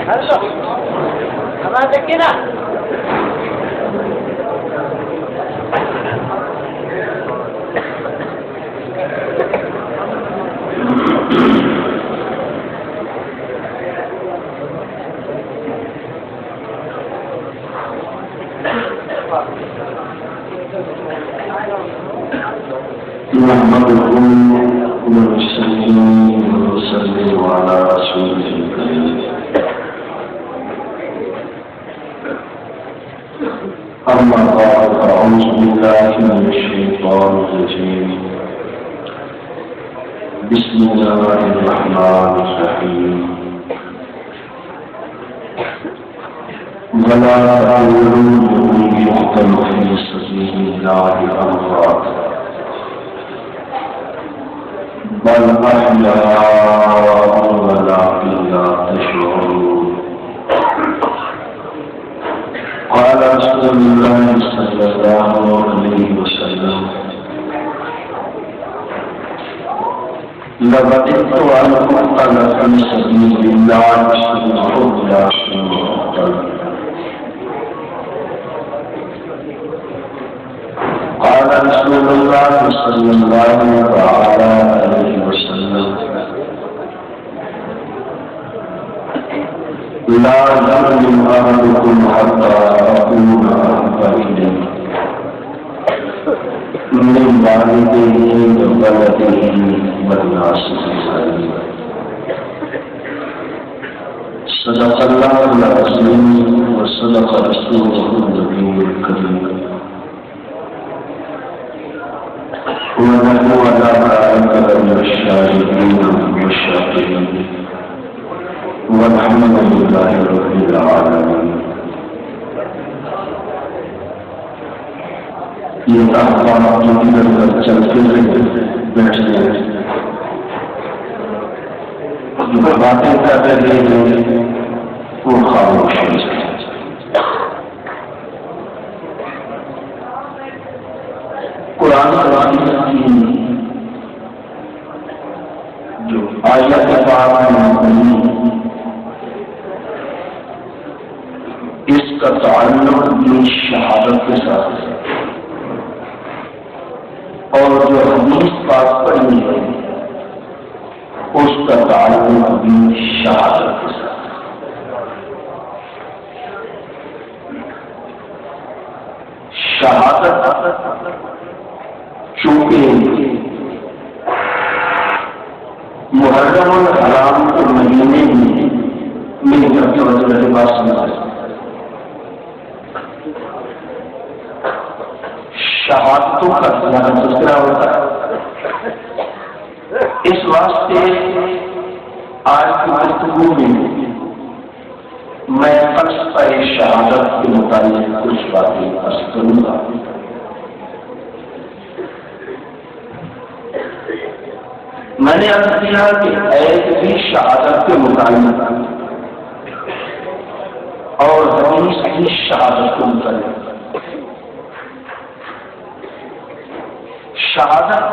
ہمارا دیکھیے نا نحمده ونصلي ونسلم على رسوله الكريم أما بعد فأعوذ بالله من الشيطان الرجيم بسم الله الرحمن الرحيم ولا تقولوا لمن يقتل في سبيل الله أموات بل أحياء ولكن لا تشعرون قال رسول الله صلى الله عليه وسلم لبدت أن أقتل في سبيل الله ثم أقتل ثم أقتل قال رسول الله صلى الله عليه وسلم لا يظلم أحدكم حتى أكون أحب إليه من والده وولده والناس أجمعين صدق الله العظيم وصدق رسوله النبي الكريم ونحن على ذلك من الشاهدين والشاكرين والحمد لله رب العالمين. یہ احکامات جو ادھر چلتے رہے بیٹھتے ہیں جو باتیں کر رہے ہیں وہ خاموش ہیں. قرآن کی جو آیت پاک میں اس کا تعلق بھی شہادت کے ساتھ ہے اور جو حدیث پاک پڑھی ہے اس کا تعلق بھی شہادت کے ساتھ ہے. شہادت چونکہ محرم الحرام کے مہینے میں میری توجہ بات سنا شہادتوں کا زیادہ تذکرہ ہوتا ہے. اس واسطے آج کی گفتگو میں فلسفہ شہادت کے متعلق کچھ باتیں عرض کروں گا. میں نے عرض کیا کہ ایک بھی شہادت کے متعلق اور حدیث کی شہادت کے متعلق. شہادت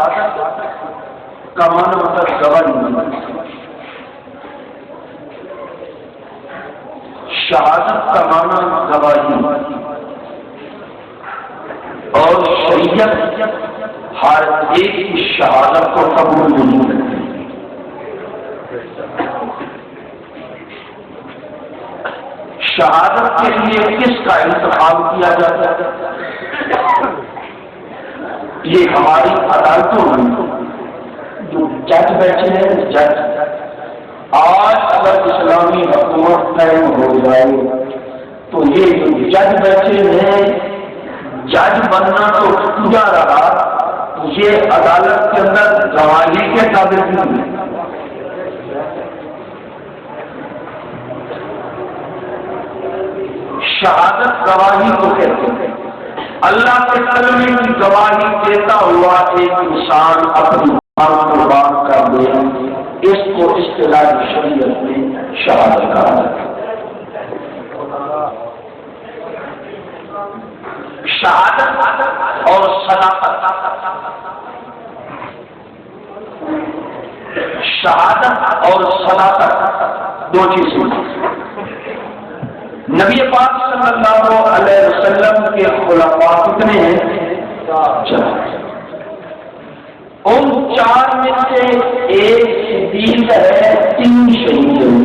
کا معنی ہوتا ہے گواہی. شہادت کا معنی گواہی اور شریعت ہر ایک کی شہادت کو قبول نہیں کرتی. شہادت کے لیے کس کا انتخاب کیا جاتا ہے؟ یہ ہماری عدالتوں میں جو جج بیٹھے ہیں جج آج اگر اسلامی حکومت قائم ہو جائے تو یہ جو جج بیٹھے ہیں جج بننا تو پورا رہا یہ عدالت کے اندر گواہی کے قابل نہیں ہے. شہادت گواہی کو کہتے ہیں. اللہ کے کلمے کی گواہی دیتا ہوا ایک انسان اپنی جان قربان کر دے اس کو اصطلاح شریعت میں شہادت کہا جاتا ہے. شہادت اور صداقت. شہادت اور صداقت دو چیزیں. نبی پاک صلی اللہ علیہ وسلم کے خلفاء کتنے ہیں؟ 4۔ ان 4 میں سے ایک صدیق ہے، 3 شہید ہیں۔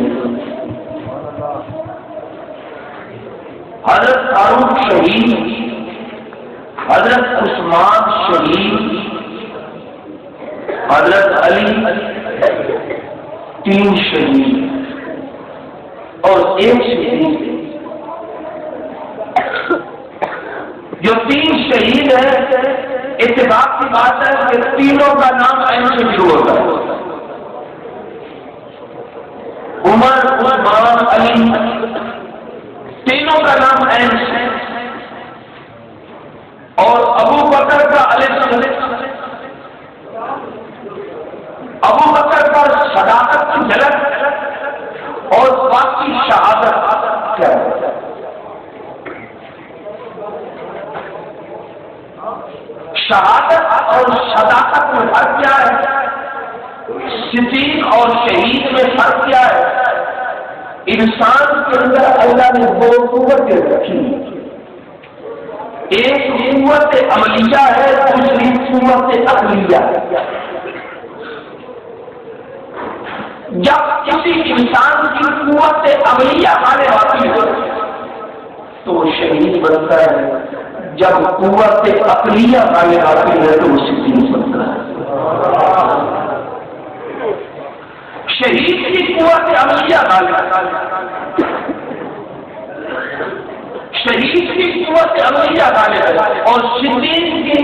حضرت فاروق شہید، حضرت عثمان شہید، حضرت علی 3 شہید اور ایک شہید ہے۔ جو 3 شہید ہیں، اتفاق کی بات ہے کہ تینوں کا نام عین سے شروع ہوتا ہے۔ عمر، عثمان، علی، تینوں کا نام عین سے، اور ابو بکر کا الف، ابو بکر کا صداقت کی جھلک اور باقی شہادت کیا ہے؟ شہادت اور صداقت میں فرق کیا ہے؟ صدیق اور شہید میں فرق کیا ہے؟ انسان کے اندر اللہ نے 2 قوتیں رکھی، ایک قوت عملیہ ہے، دوسری قوت عقلیہ ہے۔ جب کسی انسان کی قوت عملیہ غالب آتی ہے تو وہ شہید بنتا ہے، جب قوت عقلیہ غالب آتی ہے تو وہ صدیق بنتا ہے۔ شہید کی قوت عملیہ غالب، شہید کی قوت عملیہ غالب ہے اور صدیق کی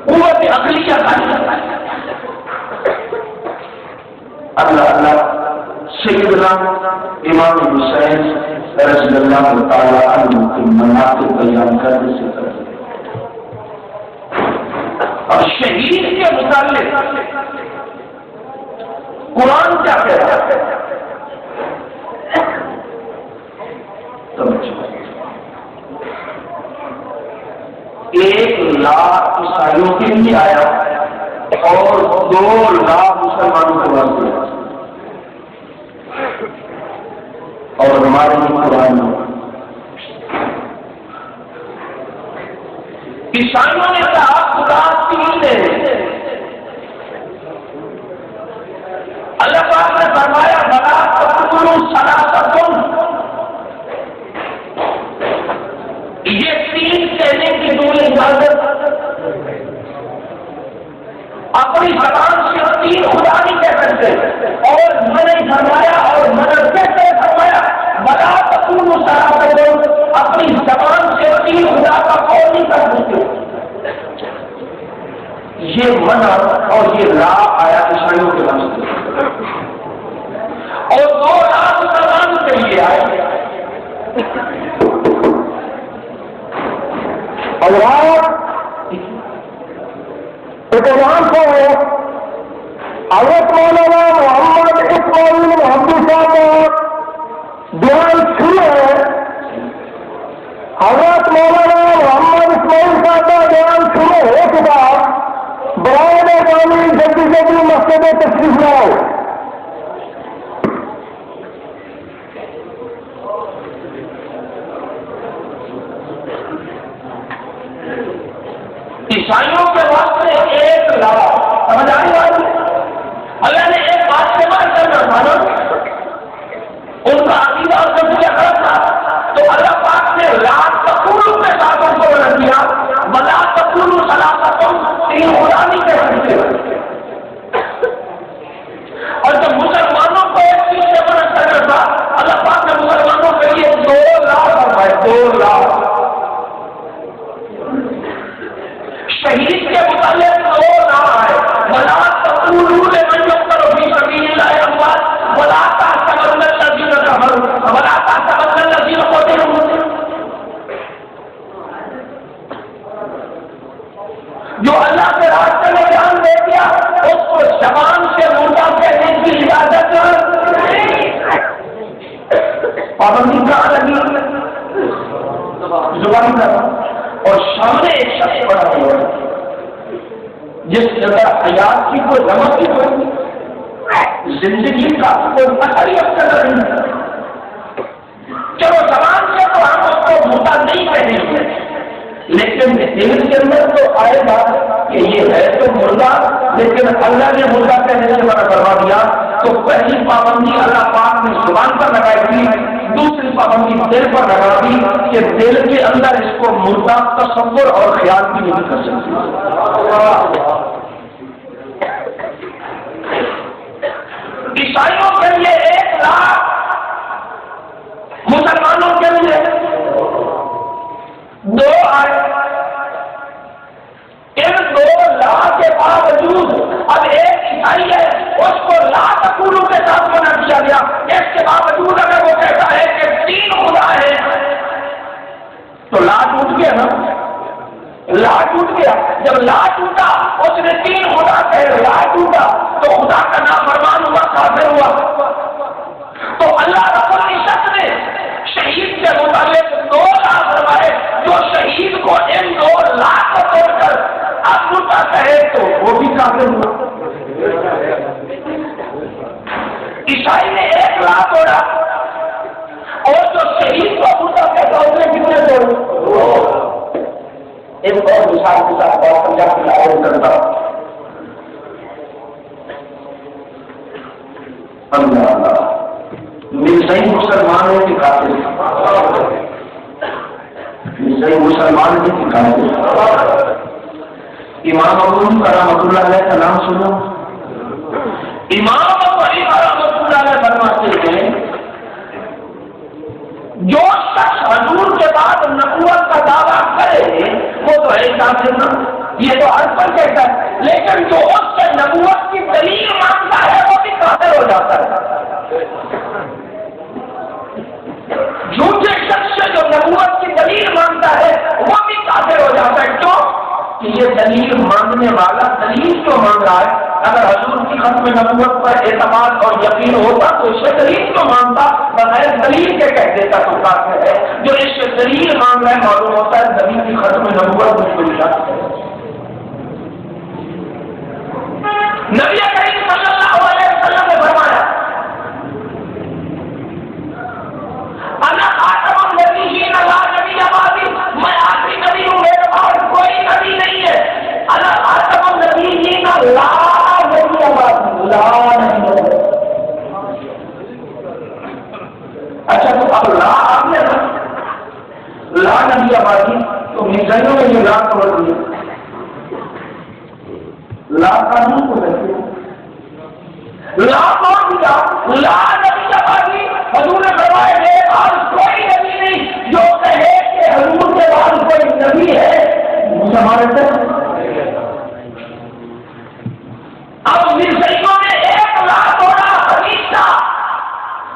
قوت عقلیہ غالب ہے۔ اللہ سیدنا امام حسین رضی اللہ تعالی عنہ کے مناقب بیان کرنے سے پہلے اور شہید کے متعلق قرآن کیا کہتا ہے؟ ایک لاکھ عیسائیوں کے لیے آیا اور 2 لاکھ مسلمانوں کو واسطے، اور ہمارے قرآن عیسائیوں نے کہا خدا 3 ہے، اللہ پاک نے فرمایا بلا تقولوا ثلاثۃ، یہ 3 کہنے کی تمہیں اجازت، اپنی زبان سے 3 خدا نہیں کہہ سکتے، اور میں نے فرمایا اور مدرسے سے فرمایا بلا تقولوا ثلاثۃ، اپنی زبان سے 3 خدا کا قول نہیں کر سکتے۔ یہ منع اور یہ لا آیا عیسائیوں کے واسطے اور 2 لاکھ مسلمانوں کے لیے آئے۔ اور اعتماد کو حضرت مولانا محمد اسماعیل محمد صاحب کا بیان شروع ہے، حضرت مولانا محمد اسماعیل صاحب کا بیان شروع ہو چکا، برائے مہربانی جلدی جلدی مسجد میں تشریف لاؤ۔ عیسائیوں کے واسطے 1 لاکھ، سمجھ آئی بات؟ اللہ نے ایک بات سے بات کرنا تھا نا، ان کا عقیدہ اور نظریہ غلط تھا، تو اللہ پاک نے لا تقولوا میں ساتھ ان کو بنا دیا، ولا تقولوا ثلاثۃ، 3 خدا نہیں کہہ سکتے۔ اور جب مسلمانوں کو ایک چیز سے منع کرنا تھا، اللہ پاک نے مسلمانوں کے لیے 2 لاکھ فرمائے، 2 لاکھ۔ شہید کے متعلق 2 لاکھ ہے، ولا تقولوا لمن يقتل في سبيل الله اموات ولا تحسبن الذين كفروا ولا تحسبن الذين قتلوا، جو اللہ کے راستے میں جان دے دیا اس کو زبان سے مردہ کہنے کی اجازت نہیں، پابندی کہاں لگی؟ زبان کا۔ اور سامنے ایک شخص پڑا ہوا جس جگہ حیات کی کوئی رمق کی کوئی زندگی کا کوئی اثر ہی اب تک نہیں، مردہ نہیں کہیں گے، لیکن دل کے اندر تو آئے گا کہ یہ ہے تو مردہ، لیکن اللہ نے مردہ کہنے سے منع کروا دیا۔ تو پہلی پابندی اللہ پاک نے زبان پر لگائی تھی، دوسری پابندی دل پر لگا دی کہ دل کے اندر اس کو مردہ تصور اور خیال بھی نہیں کر سکتی۔ عیسائیوں کے لیے 1 لاکھ، مسلمانوں کے لیے 2 آئے۔ ان 2 لاکھ کے باوجود اب ایک عیسائی ہے، اس کو لا تقولوا کے ساتھ منع کیا گیا۔ اس کے باوجود اگر وہ کہتا ہے کہ 3 خدا ہے تو لا ٹوٹ گیا نا، لا ٹوٹ گیا۔ جب لا ٹوٹا، اس نے 3 خدا کہے، لا ٹوٹا تو خدا کا نافرمان ہوا، کافر ہوا۔ تو اللہ رب العزت نے شہید کے متعلق 2 لاکھ فرمائے، جو شہید کو ان 2 لاکھ کو توڑ کر اب ٹوٹا کہے تو وہ بھی کافر ہوا۔ عیسائی نے 1 لاکھ توڑا، اور جو شہید کو ٹوٹا کہتا اس نے کتنے توڑے؟ ایک اور مثال کے ساتھ بات پنجاب کی لاہور کرتا مرزائی مسلمان ہے کہ کافر؟ مرزائی مسلمان ہے کہ کافر؟ امام ابو حنیفہ رحمۃ اللہ علیہ کا نام سنو۔ امام ابو حنیفہ رحمۃ اللہ علیہ فرماتے ہیں جو شخص حضور کے بعد نبوت کا دعویٰ کرے وہ تو ہے کافر نا، یہ تو ہر پر کہتا ہے، لیکن جو اس سے نبوت کی دلیل مانگتا ہے وہ بھی کافر ہو جاتا ہے۔ جھوٹے شخص سے جو نبوت کی دلیل مانگتا ہے وہ بھی کافر ہو جاتا ہے۔ کیوں کہ یہ دلیل مانگنے والا دلیل کیوں مانگ رہا ہے؟ اگر حضور کی ختم نبوت پر اعتماد اور یقین ہوتا تو اسے دلیل کیوں مانگتا؟ بغیر دلیل کے کہہ دیتا تو کافر ہے۔ جو اس سے دلیل مانگ رہا ہے معلوم ہوتا ہے نبی کی ختم نبوت مشکل ہے۔ نبی کریم صلی اللہ علیہ وسلم نے فرمایا انا خاتم النبیین لا نبی بعدی، میں آخری نبی ہوں، میرے بعد کوئی نبی نہیں ہے۔ انا خاتم النبیین لا نبی بعدی، لا نبی۔ اچھا تو اب لا آپ نے لا نبی بعدی تو مرزائیوں میں یہ لا توڑ دیا، لا قانون کو رکھے، لا توڑ دیا، لا نبی بعدی۔ حضور نے فرمایا میرے بعد کوئی نبی نہیں، جو کہے کہ حضور کے بعد کوئی نبی ہے مسلمان ہے۔ اب مرزائیوں نے 1 لاکھ توڑا حدیث کا،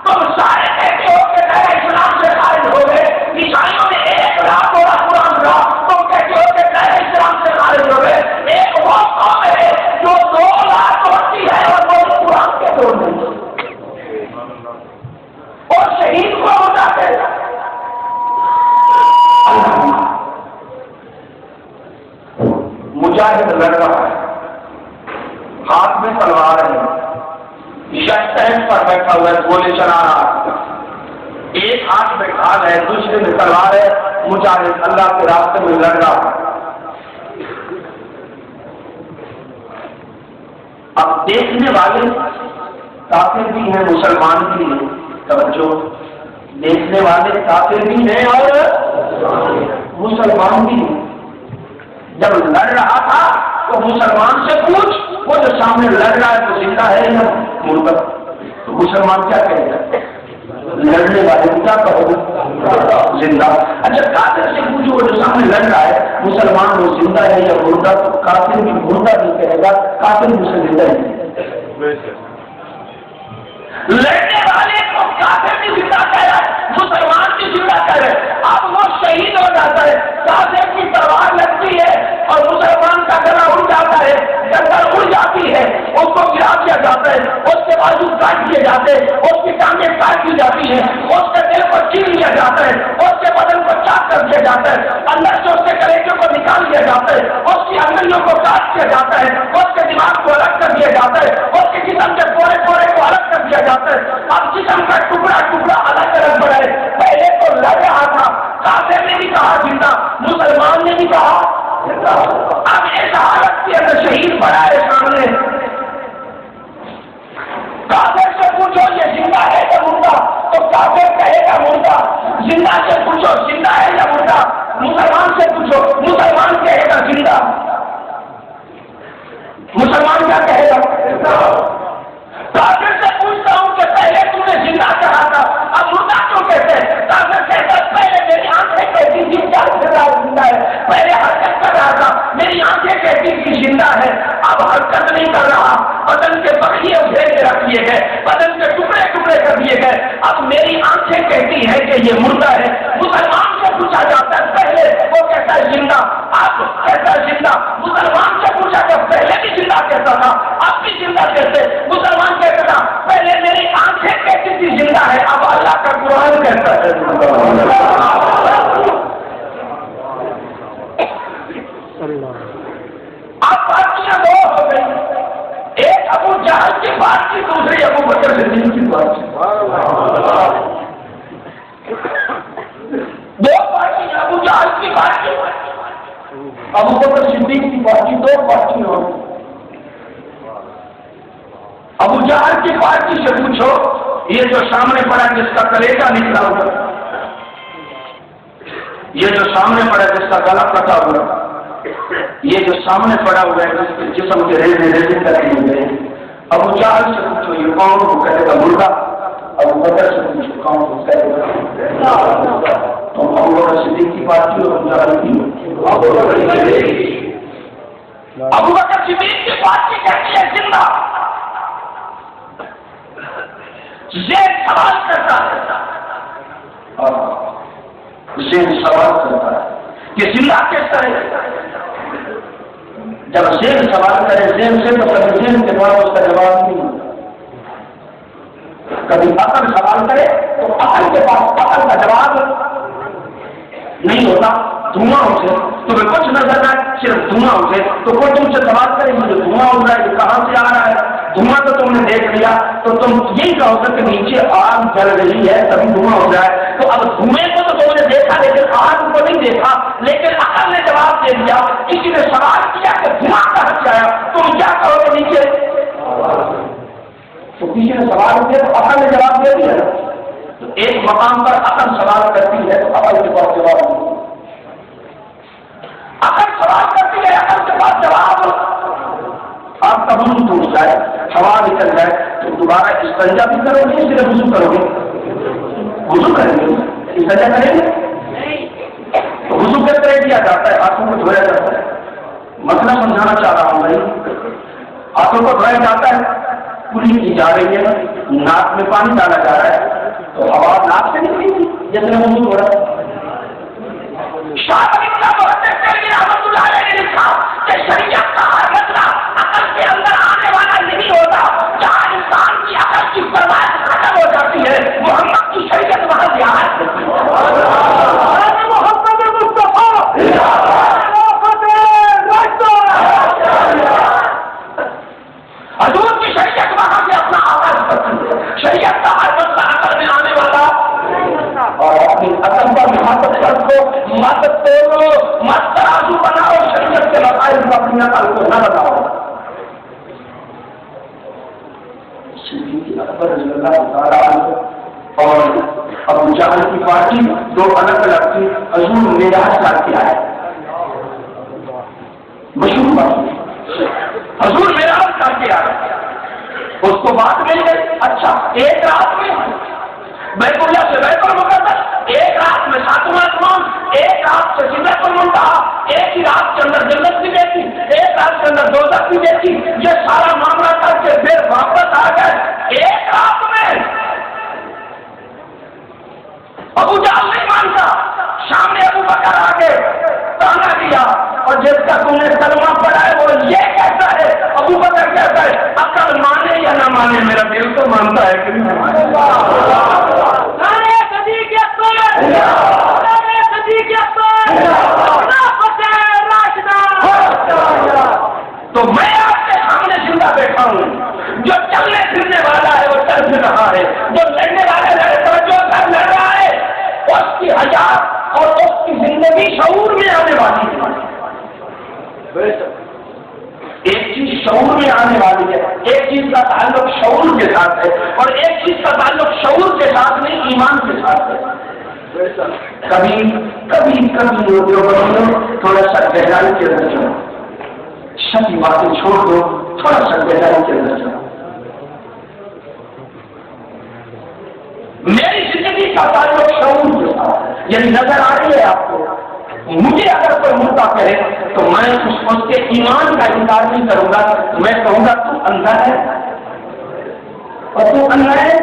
تم سارے کہتے ہو کہ نئے اسلام سے خارج ہو گئے۔ عیسائیوں نے 1 لاکھ توڑا قرآن کا، تم کہتے ہو کہ نئے اسلام سے خارج ہو گئے۔ ایک وہ قوم ہے جو 2 لاکھ توڑتی ہے اور وہ قرآن کے توڑ دیتی ہے اور شہید کو بتاتے ہیں۔ مجاہد لڑ رہا ہے، ہاتھ میں تلوار ہے، شہید پر بیٹھا ہوا ہے، گولی چلا رہا ہے، ایک ہاتھ میں ڈھال ہے، دوسرے میں تلوار ہے، مجاہد اللہ کے راستے میں لڑ رہا ہے۔ اب دیکھنے والے کافر بھی ہیں، مسلمان بھی ہیں، توجہ، دیکھنے والے کافر بھی ہیں اور مسلمان بھی ہیں۔ جب لڑ رہا تھا تو مسلمان سے پوچھ وہ جو سامنے لڑ رہا ہے تو زندہ ہے یا مردہ؟ تو مسلمان کیا کہے گا؟ لڑنے والے کو کیا کہو گے؟ زندہ۔ اچھا کافر سے پوچھو وہ جو سامنے لڑ رہا ہے مسلمان وہ زندہ ہے یا مردہ؟ تو کافر بھی مردہ نہیں کہے گا، کافر بھی سے زندہ ہے۔ لڑنے والے کو کافر بھی زندہ کہہ رہا ہے، مسلمان بھی زندہ کہہ رہے ہیں۔ اب وہ شہید ہو جاتا ہے، کافر کی تلوار لگتی ہے اور مسلمان کا گلا اڑ جاتا ہے، گردن اڑ جاتی ہے، اس کو گرا دیا جاتا ہے، اس کے بازو کاٹ دیے جاتے ہیں، اس کی ٹانگیں کاٹ دی جاتی ہیں، اس کے دل کو چیر لیا جاتا ہے، اس کے بدن کو چاک کر دیا جاتا ہے، اندر سے اس کے کلیجے کو نکال دیا جاتا ہے، اس کی انگلیوں کو کاٹ دیا جاتا ہے، اس کے دماغ کو الگ کر دیا جاتا ہے، اس کے جسم کے پورے پورے کو الگ کر دیا جاتا ہے۔ اب جسم کا ٹکڑا ٹکڑا الگ الگ بڑھائے، پہلے تو لڑ رہا تھا، کافر نے تو کافر کہے گا مردہ، زندہ سے پوچھو زندہ ہے یا مردہ، مسلمان سے پوچھو مسلمان کہے گا زندہ، مسلمان کیا کہے گا؟ کافر سے پوچھتا ہوں کہ پہلے تم نے زندہ کہا تھا اب مردہ کیوں کہتے ہیں؟ کافر کہتا پہلے میری آنکھیں کہتی تھی زندہ ہے، پہلے حرکت کر رہا تھا میری آنکھیں کہتی تھی زندہ ہے، اب حرکت نہیں کر رہا، بدن کے بخیے ابھیر کے رکھ دیے گئے، بدن کے ٹکڑے ٹکڑے کر دیے گئے، اب میری آنکھیں کہتی ہیں کہ یہ مردہ ہے۔ مسلمان سے پوچھا جاتا ہے پہلے وہ کہتا ہے زندہ، اب کہتا ہے زندہ۔ مسلمان سے پوچھا کہ پہلے بھی زندہ کہتا تھا اب بھی زندہ کہتے، مسلمان کہتا تھا پہلے میری آنکھیں کہتی تھی زندہ ہے، اب اللہ کا قرآن کہتا ہے۔ اب باتیں دو ہو گئی، ایک ابو جہل کی بات کی، دوسری ابو بکر صدیق کی بات کی، دو پارٹی، ابو جہل کی بات کی، ابو بکر صدیق کی بات کی، دو پارٹی ہو۔ ابو جہل کی پارٹی سے پوچھو یہ جو سامنے پڑا جس کا کلیجہ نکلا ہوا، یہ جو سامنے پڑا جس کا گلا کٹا ہوا، یہ جو سامنے پڑا ہوا ہے جس کے جسم کے ریزے ریزے کرے ہوئے، ابو جہل سے پوچھو یہ کون ہو، کہے گا مردہ۔ ابو بکر سے پوچھو کون ہو، کہے گا تم ابو بکر صدیق کی پارٹی اور ابو جہل کی؟ ابو بکر صدیق کی پارٹی کہتی ہے زندہ، ذہن سوال کرتا ہے، ذہن سوال کرتا ہے کہ زندہ کیسا ہے؟ جب ذہن سوال کرے ذہن سے تو کبھی ذہن کے بعد اس کا جواب نہیں، کبھی عقل سوال کرے تو عقل کے پاس عقل کا جواب نہیں ہوتا، دھواں اسے تمہیں کچھ نظر نہ صرف دھواں اسے، تو کوئی تم سے سوال کرے مجھے دھواں اڑ رہا ہے یہ کہاں سے آ رہا ہے؟ دھواں تو تم نے دیکھ لیا تو تم یہی کہو گے کہ نیچے آگ جل رہی ہے تبھی دھواں ہو رہا ہے، تو اب دھوئیں کو تو تم نے دیکھا لیکن آگ کو نہیں دیکھا، لیکن عقل نے جواب دے دیا، کسی نے سوال کیا کہ دھواں کہاں سے آیا، تم کیا کہو گے نیچے؟ تو کسی نے سوال کیا تو عقل نے جواب دے دیا، تو ایک مقام پر عقل سوال کرتی ہے تو عقل کے پاس جواب نہیں، عقل سوال کرتی ہے عقل کے پاس جواب، آپ کا وضو ٹوٹ جائے ہوا نکل جائے تو دوبارہ استنجا بھی کرو گے، صرف وضو کرو گے؟ وضو کریں گے، استنجا کریں گے؟ تو وضو کس طرح کیا جاتا ہے؟ ہاتھوں کو دھویا جاتا ہے، مسئلہ سمجھانا چاہ رہا ہوں بھائی، ہاتھوں کو دھویا جاتا ہے، پوری کی جا رہی ہے، ناک میں پانی ڈالا جا رہا ہے تو ہوا ناک سے نکلے گی جس میں وضو ہو رہا ہے۔ رحمۃ اللہ علیہ نے لکھا کہ شریعت کا ہر مسئلہ عقل کے اندر آنے والا نہیں ہوتا، جہاں انسان کی عقل کی پرواز ختم ہو جاتی ہے محمد کی شریعت وہاں سے محمد مصطفیٰ حضور کی شریعت وہاں سے اپنا آغاز کرتی ہے، شریعت کا ہر مسئلہ عقل میں آنے والا اور اپنی عقل پر محبت کر دو، مت توڑو، مت ترازو بناؤ، شریعت کے مسائل کو اپنی عقل کو نہ بتاؤ۔ صدیق اکبر رضی اللہ تعالیٰ عنہ اور ابو جہل کی پارٹی دو الگ الگ تھی، حضور معراج کر کے آئے، مشہور بات، حضور معراج کر کے آئے، اس کو بات مل گئی، اچھا ایک رات میں بیت اللہ سے بیت المقدس، ایک رات میں ساتواں آسمان، ایک رات سے سدرۃ المنتہا، ایک ہی رات کے اندر جنت بھی دیکھی، ایک رات کے اندر دوزخ بھی دیکھی، یہ سارا معاملہ کر کے پھر واپس آ گئے ایک رات میں۔ ابو جہل نہیں مانتا، سامنے ابو بکر آ کے تانا دیا، اور جس کا تم نے کلمہ پڑھا ہے وہ یہ کہتا ہے، ابو بکر کہتا ہے عقل مانے یا نہ مانے میرا دل تو مانتا ہے کہ نہیں مانتا۔ تو میں آپ کے سامنے زندہ بیٹھا ہوں، جو چلنے پھرنے والا ہے وہ چل پھر رہا ہے، جو لڑنے والا ہے جو لڑ رہا ہے، اس کی حیات اور اس کی زندگی شعور میں آنے والی ہے۔ ایک چیز شعور میں آنے والی ہے، ایک چیز کا تعلق شعور کے ساتھ ہے، اور ایک چیز کا تعلق شعور کے ساتھ نہیں ایمان کے ساتھ ہے. کبھی کبھی کبھی تھوڑا سا گہرائی کے اندر چلو، سبھی باتیں چھوڑ دو، تھوڑا سا گہرائی کے اندر چلو. میری زندگی کا تعلق شعور کے ساتھ، یعنی نظر آ رہی ہے آپ کو. مجھے اگر کوئی مدعا کہے تو میں اس کے ایمان کا انکار نہیں کروں گا. میں کہوں گا تو اندھا ہے اور تو اندھا ہے.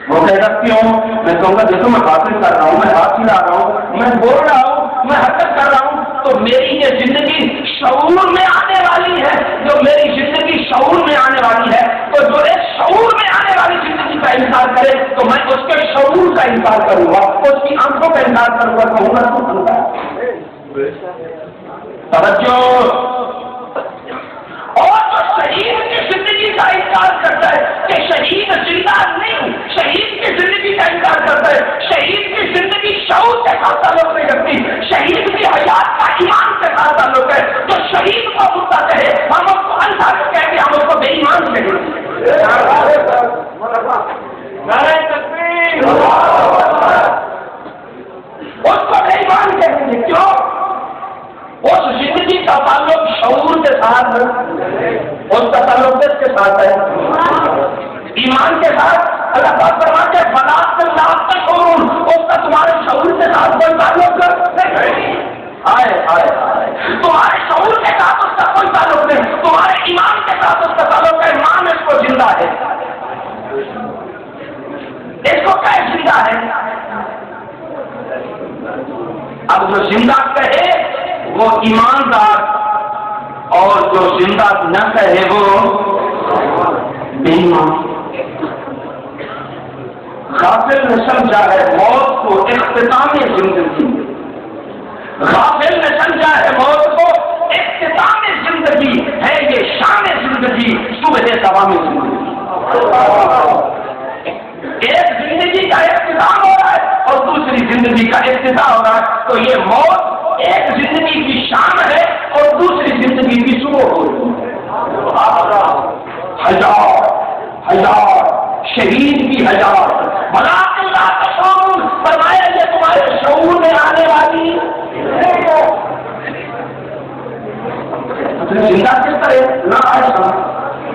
وہ کہہ سکتی ہوں، میں کہوں گا دیکھو میں باتیں کر رہا ہوں، میں ہاتھ ہلا رہا ہوں، میں بول رہا ہوں، میں حرکت کر رہا ہوں. تو میری یہ زندگی شعور میں آنے والی ہے. جو میری زندگی شعور میں آنے والی ہے، تو جو ایک شعور میں آنے والی زندگی کا انکار کرے تو میں اس کے شعور کا انکار کروں گا، اس کی آنکھوں کا انکار کروں گا. کہوں گا تو اندھا ہے. توجہ. اور جو شہید کی زندگی کا انکار کرتا ہے کہ شہید زندہ نہیں، شہید کی زندگی کا انکار کرتا ہے، شہید کی زندگی شعور کے ساتھ تعلق نہیں رکھتی، شہید کی حیات کا ایمان کے ساتھ تعلق ہے. تو شہید کو مدعا کہے ہم اس کو اندھا کہہ کے ہم اس کو بے ایمان کہیں گے. اس کو بے ایمان کہیں گے. کیوں؟ اس زندگی کا تعلق شعور کے ساتھ ہے، اس کا تعلق کس کے ساتھ ہے؟ ایمان کے ساتھ. اللہ پاک فرماتے ہیں فلا تشعرون، اس کا تمہارے شعور کے ساتھ کوئی تعلق نہیں. تمہارے شعور کے ساتھ اس کا کوئی تعلق نہیں، تمہارے ایمان کے ساتھ اس کا تعلق ہے. ایمان اس کو زندہ ہے، اس کو کیا زندہ ہے. اب جو زندہ کہے وہ ایماندار، اور جو زندہ نہ کہے وہ بے ایمان. غافل نے سمجھا ہے موت کو اختتام زندگی، غافل نے سمجھا ہے موت کو اختتام زندگی ہے. یہ شان زندگی، صبح تمام زندگی. ایک زندگی کا اختتام ہو رہا ہے اور دوسری زندگی کا افتتاح ہو رہا ہے. تو یہ موت ایک زندگی کی شام ہے اور دوسری زندگی کی صبح ہو رہی ہے. ہزار شہید کی ہزار. بلا اللہ کا شعور فرمایا یہ تمہارے شعور میں آنے والی زندہ کس طرح نہ آئے.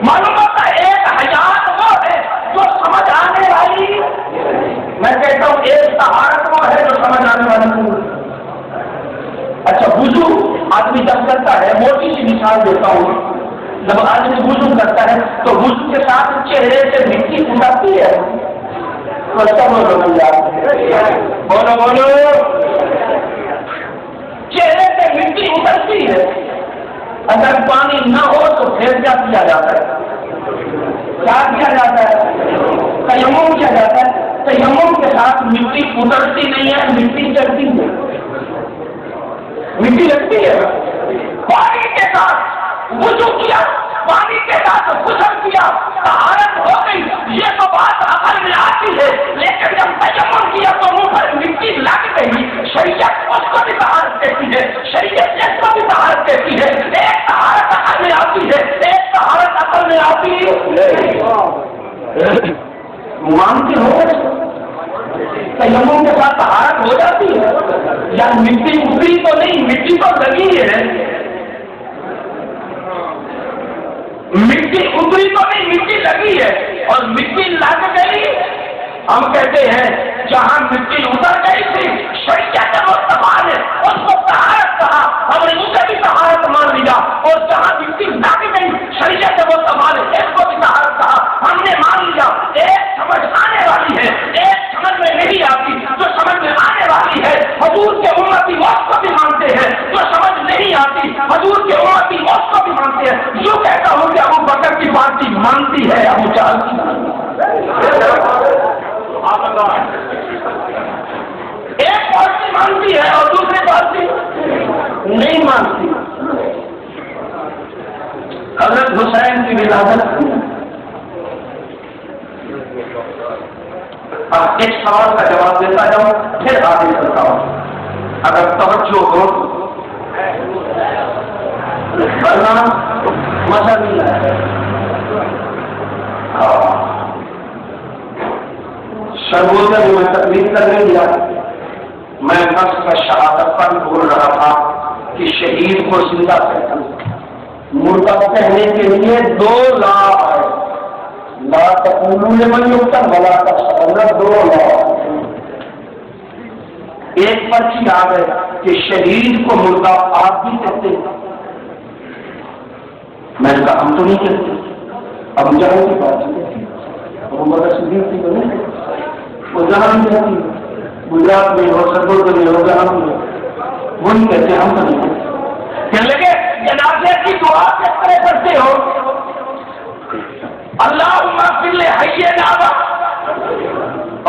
معلوم ہوتا ہے ایک حیات وہ ہے جو سمجھ آنے والی. میں کہتا ہوں ایک طہارت وہ ہے جو سمجھ آنے والی. اچھا وضو آدمی جب کرتا ہے، موٹی سی مثال دیتا ہوں، جب آدمی وضو کرتا ہے تو وضو کے ساتھ چہرے سے مٹی اٹھاتی ہے. بولو بولو. چہرے سے مٹی اترتی ہے. اگر پانی نہ ہو تو پھر کیا کیا جاتا ہے؟ کیا کیا جاتا ہے؟ تیمم کیا جاتا ہے. تیمم کے ساتھ مٹی اترتی نہیں ہے، مٹی چڑھتی ہے، مٹی لگتی ہے. پانی کے ساتھ وضو کیا، پانی کے ساتھ غسل کیا، طہارت ہو گئی. یہ تو بات عقل میں آتی ہے، لیکن جب تیمم کیا تو منہ پر مٹی لگ گئی. شریعت اس کو بھی طہارت کہتی ہے، شریعت اس کو بھی طہارت کہتی ہے. ایک طہارت عقل میں آتی ہے، ایک طہارت عقل میں آتی ہے. مانتے ہو تیمم کے ساتھ طہارت ہو جاتی ہے؟ یا مٹی اتری تو نہیں، مٹی تو لگی ہے. مٹی اتری تو نہیں، مٹی لگی ہے. اور مٹی لگ گئی، ہم کہتے ہیں جہاں مٹی اتر گئی تھی شریعت مصطفیٰ نے اس کو طہارت کہا، ہم نے اسے بھی طہارت مان لیا. اور جہاں مٹی لگ گئی شریعت مصطفیٰ نے اس کو بھی طہارت کہا، ہم نے مان لیا. ایک سمجھ آنے والی ہے، ایک سمجھ میں نہیں آتی. جو سمجھ میں آنے والی ہے حضور کے امتی اس کو بھی مانتے ہیں، جو سمجھ نہیں آتی حضور کے امتی اس کو بھی مانتے ہیں. یوں کہتا ہوں کہ ابو بکر کی پارٹی مانتی ہے، ابو جہل کی ایک پارٹی مانتی ہے اور دوسری پارٹی نہیں مانتی. حضرت حسین کی ولادت. اب ایک سوال کا جواب دیتا جاؤں پھر آگے چلتا ہوں. اگر توجہ ہو ورنہ مزہ نہیں آئے. شربوتے میں تکلیف کرنے دیا. میں نفس کا شہادت پر بول رہا تھا کہ شہید کو زندہ کہتا. مردہ کہنے کے لیے 2 لا آئے. لا تقولوا لمن يقتل ولا تقتلوا. 2 لا. ایک پرچی آ گئے کہ شہید کو مردہ آپ بھی کہتے ہیں. میں نے کہا ہم تو نہیں کہتے. اب جہاں کی بات ہے وہ جہاں نہیں کہتی, گجرات میں ہو, سرگوڑ میں ہو, جہاں میں وہ نہیں کہتے, ہم تو نہیں کہتے. کہنے لگے جنازے کی دعا کس طرح کرتے ہو؟ اللہم اغفر لحینا.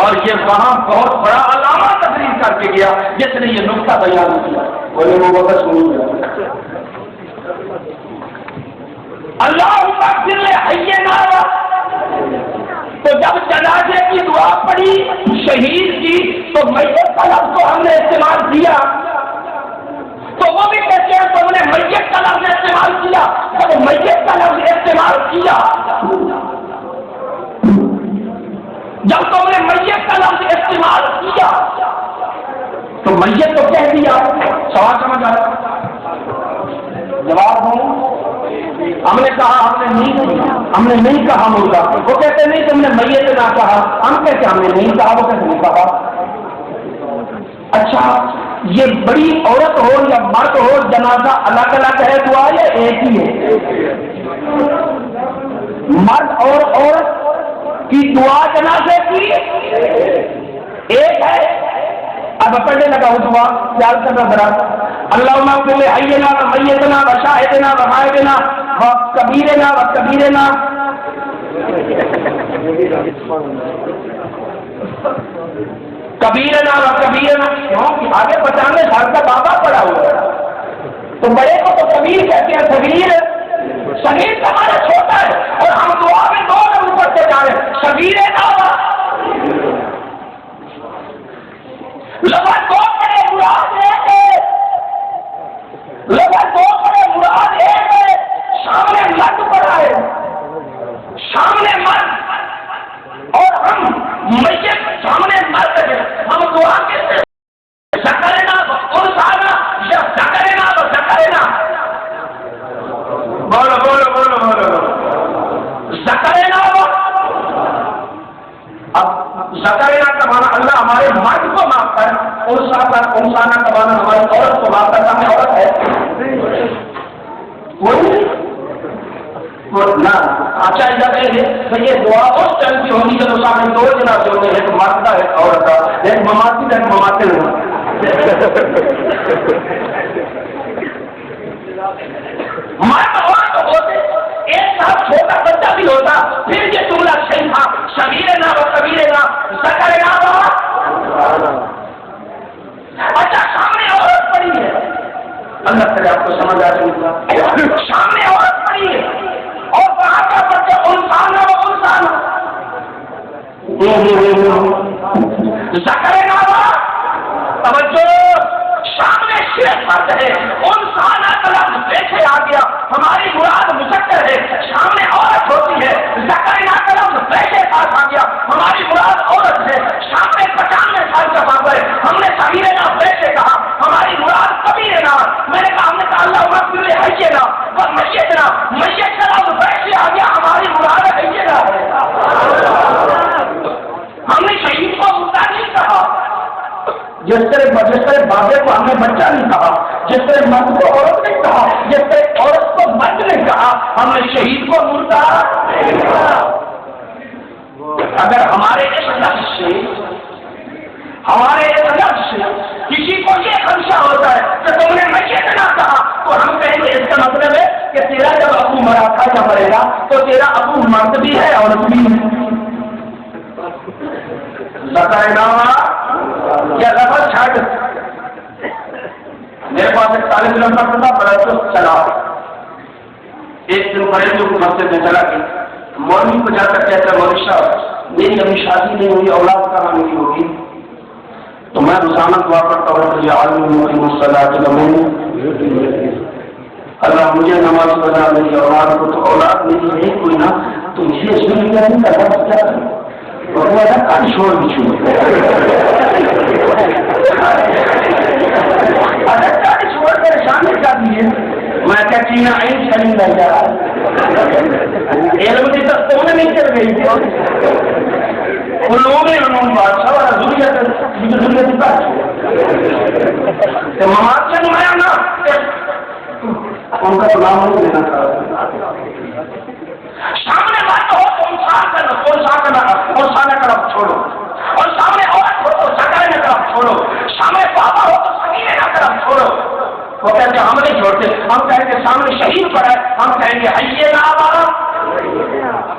اور یہ وہاں بہت بڑا علامہ تقریر کر کے گیا جس نے یہ نقطہ بیان کیا. بولے وہ بس نہیں گیا. اللہم اغفر لحینا. تو جب جنازے کی دعا پڑی شہید کی تو میت کا لفظ تو ہم نے استعمال کیا, تو وہ بھی کہتے ہیں تم نے میت کا لفظ استعمال کیا. جب میت کا لفظ استعمال کیا, جب تم نے میت کا لفظ استعمال کیا تو میت تو کہہ دیا. سوال سمجھ آیا؟ جواب دوں. ہم نے کہا ہم نے نہیں کہا مردہ. وہ کہتے نہیں تم نے میت نہ کہا. ہم کہتے ہم نے نہیں کہا. وہ کہتے نہیں کہا. اچھا یہ بڑی عورت ہو یا مرد ہو جنازہ الگ الگ ہے دعا یا ایک ہی ہے؟ مرد اور عورت کی دعا جنازے کی ایک ہے. اب پڑھنے لگا ہوں دعا, خیال کرنا ذرا. اللہم اغفر لحینا و میتنا و شاہدنا و غائبنا و کبیرنا و کبیرنا. کبیرنا و کبیرنا. کیوں کہ آگے 95 سال کا بابا پڑا ہوا ہے, تو بڑے کو تو کبیر کہتے ہیں. صغیر کا ہمارا چھوٹا ہے, اور ہم دعا میں 2 لفظ پڑھتے جا رہے ہیں. صغیرنا لفظ 2 پڑے مراد ایک ہے. لفظ 2 پڑے مراد ایک ہے. سامنے مرد پڑا ہے, سامنے مرد, اور ہم میت سامنے مرد ہے. ہم دعا کہتے ہیں ذکرنا انسانا یا ذکرنا و ذکرنا. بولو بولو بولو بولو ذکرنا. اب ذکرنا کا مانا اللہ ہمارے مرد کو معاف کر, انسانہ کا مانا ہماری عورت کو معاف کرتا. ہمیں عورت ہے نہ. اچھا یہ دعا اس ٹائم کی ہونی جب سامنے 2 جنازے ہوتے ہیں, ایک مرد کا ایک عورت کا, ایک مماثل ایک مماثل. مرد عورت ہوتے, ایک ساتھ چھوٹا بچہ بھی ہوتا, پھر یہ جملہ صحیح تھا. صغیرنا و کبیرنا ذکرنا. اچھا سامنے عورت پڑی ہے, اللہ تعالیٰ آپ کو سمجھ آ رہی ہے. سامنے عورت پڑی ہے اور وہاں کا بچہ انسان و انسان. ذکرنا توجہ. سامنے صرف مرد ہے, انسان کا لفظ پیچھے آ گیا. ہماری مراد مذکر ہے. سامنے عورت ہوتی ہے, ذکرنا کا لفظ پیچھے پاس آ گیا. ہماری مراد عورت ہے. سامنے 95 سال کا بابا ہے, ہم نے صغیرنا پیچھے کہا. ہماری مراد کبیرنا. میں نے کہا ہم نے کہا اللہم اغفر لحینا و میتنا. میت کا لفظ پیچھے آ گیا. ہماری مراد حینا ہے. ہم نے شہید کو مردہ نہیں کہا. جس طرح بابے کو ہم نے بچہ نہیں کہا, جس طرح مرد کو عورت نہیں کہا, جس طرح عورت کو مرد نہیں کہا, ہم نے شہید کو مردہ نہیں کہا. اگر ہمارے اس لفظ سے کسی کو یہ خدشہ ہوتا ہے کہ تم نے میت نہ کہا, تو ہم کہیں گے اس کا مطلب ہے کہ تیرا جب ابو مرا تھا یا مرے گا تو تیرا ابو مرد بھی ہے عورت بھی ہے. ذکرنا یا لفظ چھٹ. میرے پاس ایک طالب علم کا تھا, بڑا تو چلا. ایک دن بڑے لوگ مسجد میں چلا کے مولوی کو جا کر کہتا ہے مولوی صاحب میری ابھی شادی نہیں ہوئی, اولاد کہاں نہیں ہوگی. تو میں روزانہ دعا کرتا ہوں اللہ مجھے نماز بنا میری اولاد کو تو اولاد نہیں ہے کوئی نا, تو اسے نہیں کرنے کا. چھوڑ بھی چھوڑ پریشان کر دیے میں کہتی ہوں این شریم لگ جا علم کی تختوں نہیں چل گئی علوم علوم بادشاہ اور ضروریت مماد سے نمایا نا ان کا تو نام نہیں لینا تھا سامنے بات ہو تو انسان کی طرف چھوڑو اور سامنے عورت ہو تو سگائے کی طرف چھوڑو سامنے پاپا ہو تو سگینے کی طرف چھوڑو وہ کہتے ہم نہیں چھوڑتے ہم کہیں گے سامنے شہید پڑا ہے ہم کہیں گے حیے نہ ہمارا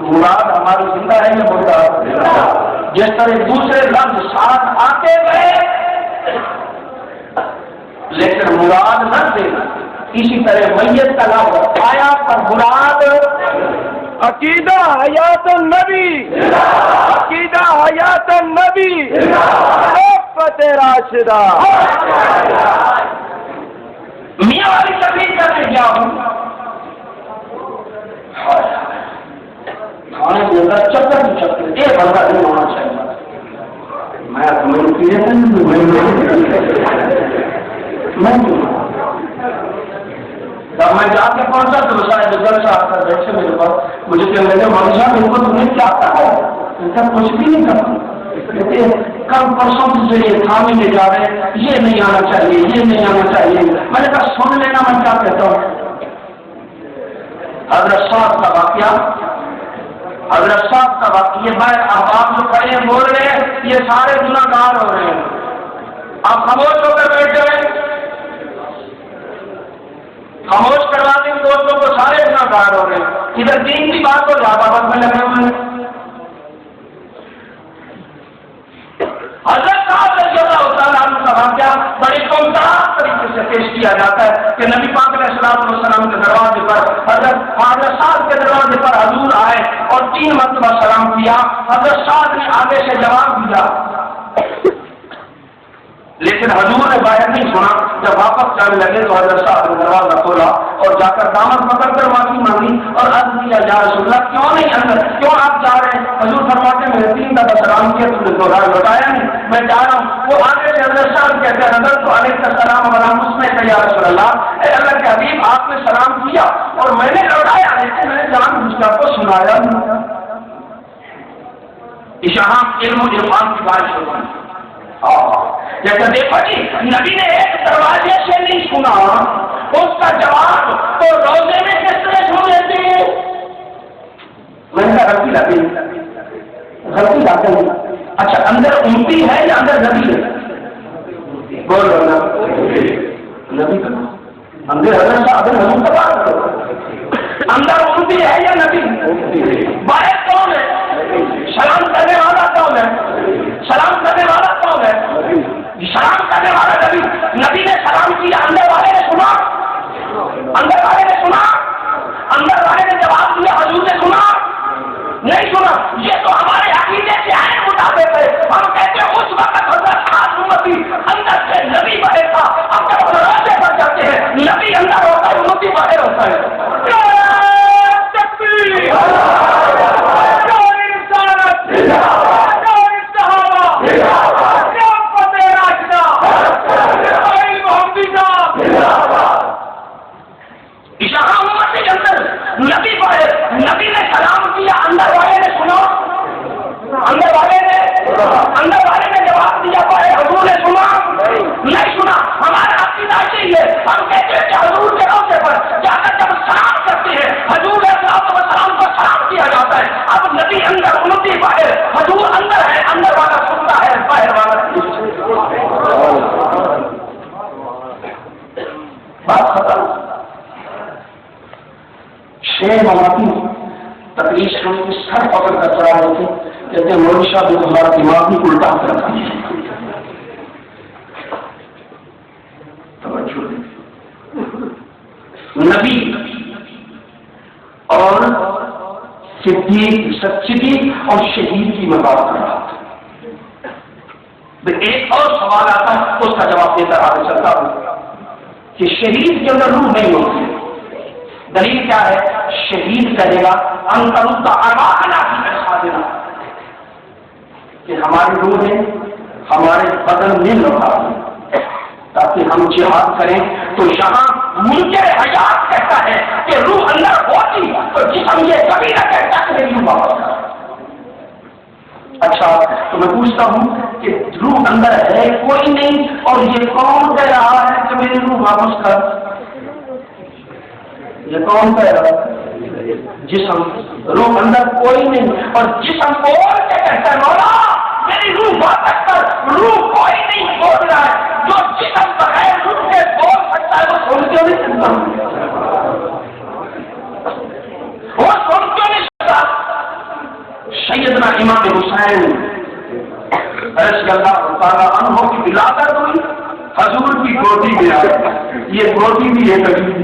مراد ہماری زندہ ہے یہ بولتا جس طرح دوسرے لفظ ساتھ آتے گئے لیکن مراد نہ دے اسی طرح میت کا لفظ آیا پر مراد عقیدہ حیات النبی عقیدہ حیات النبی خلافت راشدہ میاں والی تقریر کرنے کیا ہوں کھانے کے اندر چکر ایک بندہ نہیں ہونا چاہیے میں جا کے پہنچا تو شاید جلسہ آتا بیٹھے میرے پاس مجھے کہنے لگے مولوی صاحب ان کو تم نے کیا کہا ان کا کچھ بھی نہیں کرتا کل پرسوں سے یہ تھامے لے جا رہے یہ نہیں آنا چاہیے یہ نہیں آنا چاہیے میں نے کہا سن لینا میں کیا کہتا ہوں حضرت صاحب کا واقعہ یہ میں احباب جو کھڑے ہیں بول رہے ہیں یہ سارے گناہگار ہو رہے ہیں آپ خاموش ہو کر بیٹھ جائیں خاموش کروا دیں دوستوں کو سارے گناہگار ہو رہے ہیں ادھر دین کی بات کو جہاں میں لگے ہوئے ہیں حضرت صاحب رضی اللہ تعالیٰ عنہ کا واقعہ بڑے کمتار طریقے سے پیش کیا جاتا ہے کہ نبی پاک علیہ السلام کے دروازے پر حضرت صاحب کے دروازے پر حضور آئے اور 3 مرتبہ سلام کیا حضرت صاحب نے آگے سے جواب دیا لیکن حضور نے باہر نہیں سنا جب واپس جانے لگے تو حضرت صاحب نے دروازہ کھولا اور جا کر دامن پکڑ کر معافی مانگی اور عرض کیا یا رسول اللہ کیوں نہیں اندر کیوں آپ جا رہے ہیں حضور فرماتے ہیں میں 3 دفعہ سلام کیا تم نے لوٹایا نہیں میں جا رہا ہوں وہ آگے سے حضرت صاحب کہتے ہیں حضرت تو علیہ السلام ورحمۃ اس میں یا رسول اللہ اے اللہ کے حبیب آپ نے سلام کیا اور میں نے لوٹایا لیکن میں نے جان بوجھ کر کو سنایا نہیں یہاں علم و عرفان کی بارش ہوتی ہے جیسا دیکھو جی نبی نے ایک دروازے سے نہیں سنا اس کا جواب تو روزے میں کس طرح سن لیتے ہیں میں نے کہا غلطی لاتے ہیں اچھا اندر امتی ہے یا اندر نبی ہے بول رہا نبی کا اندر حضرت صاحب حضور کا بات کرو اندر امتی ہے یا نبی باہر کون ہے سلام کرنے والا کون ہے سلام کرنے والا کون ہے سلام کرنے والا نبی نے سلام کیا اندر والے نے سنا اندر والے نے سنا اندر والے نے جواب دیا حضور نے سنا نہیں سنا یہ تو ہمارے عقیدے سے آئے مطابق ہے ہم کہتے ہیں اس وقت حضرت خاص امتی اندر سے نبی باہر تھا اب جب دروازے پر جاتے ہیں نبی اندر ہوتا ہے امتی باہر ہوتا ہے نبی نے سلام کیا اندر والے نے سنا اندر والے نے جواب دیا پائے حضور نے سنا نہیں سنا ہمارا عقیدہ یہی ہے ہم کہتے ہیں کہ حضور کے روزے پر جا کر جب سلام کرتے ہیں حضور سلام کو سلام کیا جاتا ہے اب نبی اندر امتی باہر حضور اندر ہے اندر والا سنتا ہے باہر والا بات ختم شیر مواقع تقریر شروع کی سر پکڑ کر چڑھا رہے تھے کہتے ہیں مولوی صاحب نے ہمارا دماغ بھی الٹا کر رکھا ہے نبی اور صدیق اور شہید کی میں بات کر رہا تھا ایک اور سوال آتا ہے اس کا جواب دے کر آگے چلتا ہوں کہ شہید کے اندر روح نہیں ہوتی دلیل کیا ہے شہید کہے گا کہ ہماری روحیں ہمارے بدن میں لوٹا تاکہ ہم جہاد کریں. تو یہاں منکر حیات کہتا ہے کہ روح اندر ہوتی تو جسم یہ کبھی نہ کہتا کہ میری روح واپس کر. اچھا تو میں پوچھتا ہوں کہ روح اندر ہے کوئی نہیں اور یہ کون کہہ رہا ہے کہ میری روح واپس کر؟ یہ کون کہہ رہا ہے؟ جسم. روح اندر کوئی نہیں اور جسم بول کے کہتا ہے مولا میری روح واپس کر. روح کوئی نہیں بول رہا ہے. جو جسم بغیر روح کے بول سکتا ہے وہ سن کیوں نہیں سکتا؟ وہ سن کیوں نہیں سکتا؟ سیدنا امام حسین رضی اللہ تعالیٰ عنہ کی ولادت ہوئی حضور کی گودی میں آئی. یہ گودی بھی ایک عجیب.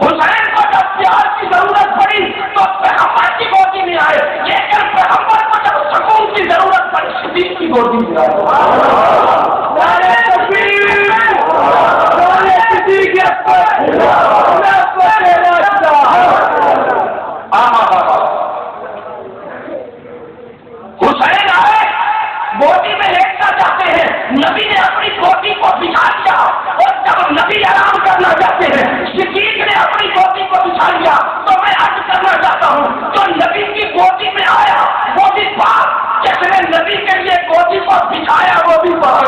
حسین کو جب پیار کی ضرورت پڑی تو پیغمبر کی گودی میں آئے لیکن پیغمبر کو جب سکون کی ضرورت پڑی صدیق کی گودی میں آئے. حسین آئے گودی میں لیٹنا چاہتے ہیں. نبی نے اپنی گودی کو بچھا دیا اور جب نبی آرام کرنا چاہتے ہیں صدیق نے اپنی گودی کو بچھا لیا. تو میں عرض کرنا چاہتا ہوں جو نبی کی گودی میں آیا وہ بھی پاک, جس نے نبی کے لیے گودی کو بچھایا وہ بھی پاک,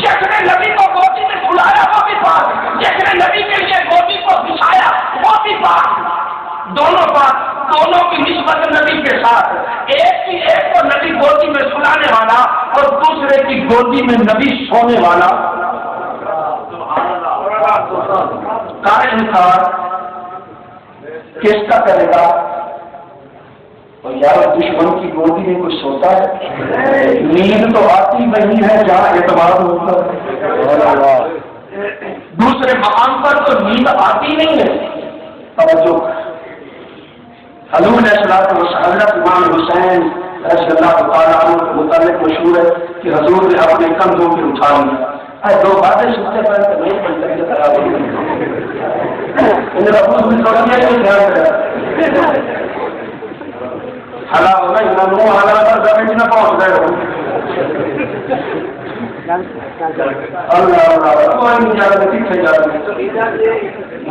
جس نے نبی کو گودی میں سلایا وہ بھی پاک, جس نے نبی کے لیے گودی کو بچھایا وہ بھی پاک. دونوں بات, دونوں کی نسبت نبی کے ساتھ. ایک کو نبی گودی میں سلانے والا اور دوسرے کی گودی میں نبی سونے والا. کا انکار کس کا کرے گا؟ اور یار دشمن کی گودی میں کوئی سوتا ہے؟ نیند تو آتی نہیں ہے جہاں اعتماد ہوتا ہے. دوسرے مقام پر تو نیند آتی نہیں ہے. توجہ, حضور علیہ الصلوۃ والسلام حضرت امام حسین رضی اللہ تعالیٰ عنہ کے متعلق مشہور ہے کہ حضور نے اپنے کندھوں پہ اٹھا لیا. دو باتیں سنتے پہلے نہیں بنتے خراب ہوئی حالا ہونا منہ حالا پر زمین نہ پہنچ گئے ہو.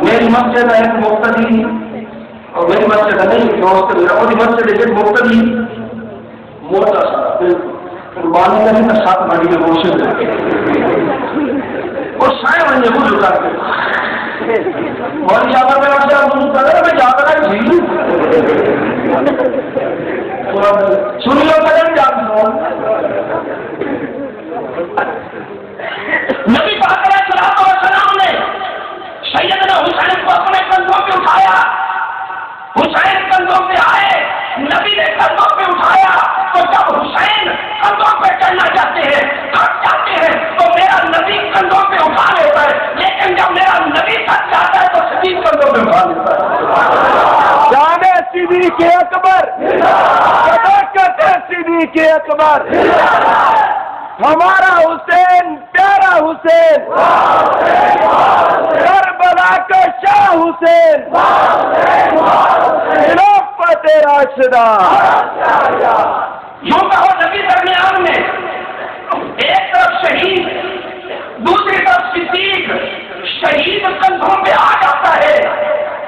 میری مسجد ہے مقتدی اور میری مسجد نہیں دوسری مسجد ہے مقتدی موٹا سا بالکل قربانی کا نہیں 7 بڑی میں روشن اور سائے بن جائے وہ جھکا کے اور یہاں پر میں جاتا رہا جی سنی لو قدم جانتا ہوں. نبی پاک علیہ الصلوۃ والسلام نے سیدنا حسین کو اپنے کندھوں پہ اٹھایا. حسین کندھوں پہ آئے, نبی نے کندھوں پہ اٹھایا. تو جب حسین کندھوں پہ چڑھنا چاہتے ہیں, تھک جاتے ہیں, تو میرا نبی کندھوں پہ اٹھا لیتا ہے. لیکن جب میرا نبی تھک جاتا ہے تو صدیق کندھوں پہ اٹھا لیتا ہے. جانے صدیق اکبر, صداقت صدیق اکبر, ہمارا حسین پیارا حسین, کربلا کا شاہ حسین, خلافت راشدہ. یوں کہو نبی درمیان میں ایک طرف شہید دوسری طرف صدیق. شہید کندھوں پہ آ جاتا ہے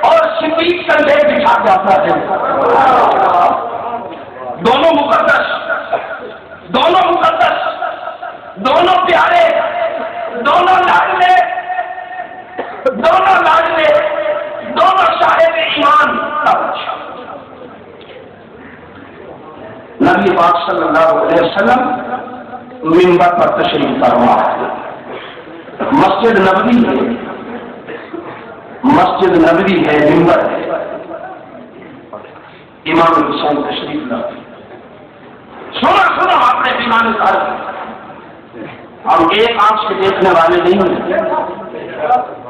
اور صدیق کندھے بچھا جاتا ہے. دونوں مقدس, دونوں مقدس, دونوں پیارے, دونوں لاڈلے, دونوں لاڈلے, دونوں صاحب ایمان. نبی پاک صلی اللہ علیہ وسلم منبر پر تشریف فرما. مسجد نبوی ہے, مسجد نبوی ہے, منبر ہے. امام حسین تشریف لاتے. سنو اپنے ایمان کار, ہم ایک آنکھ سے دیکھنے والے نہیں ہیں,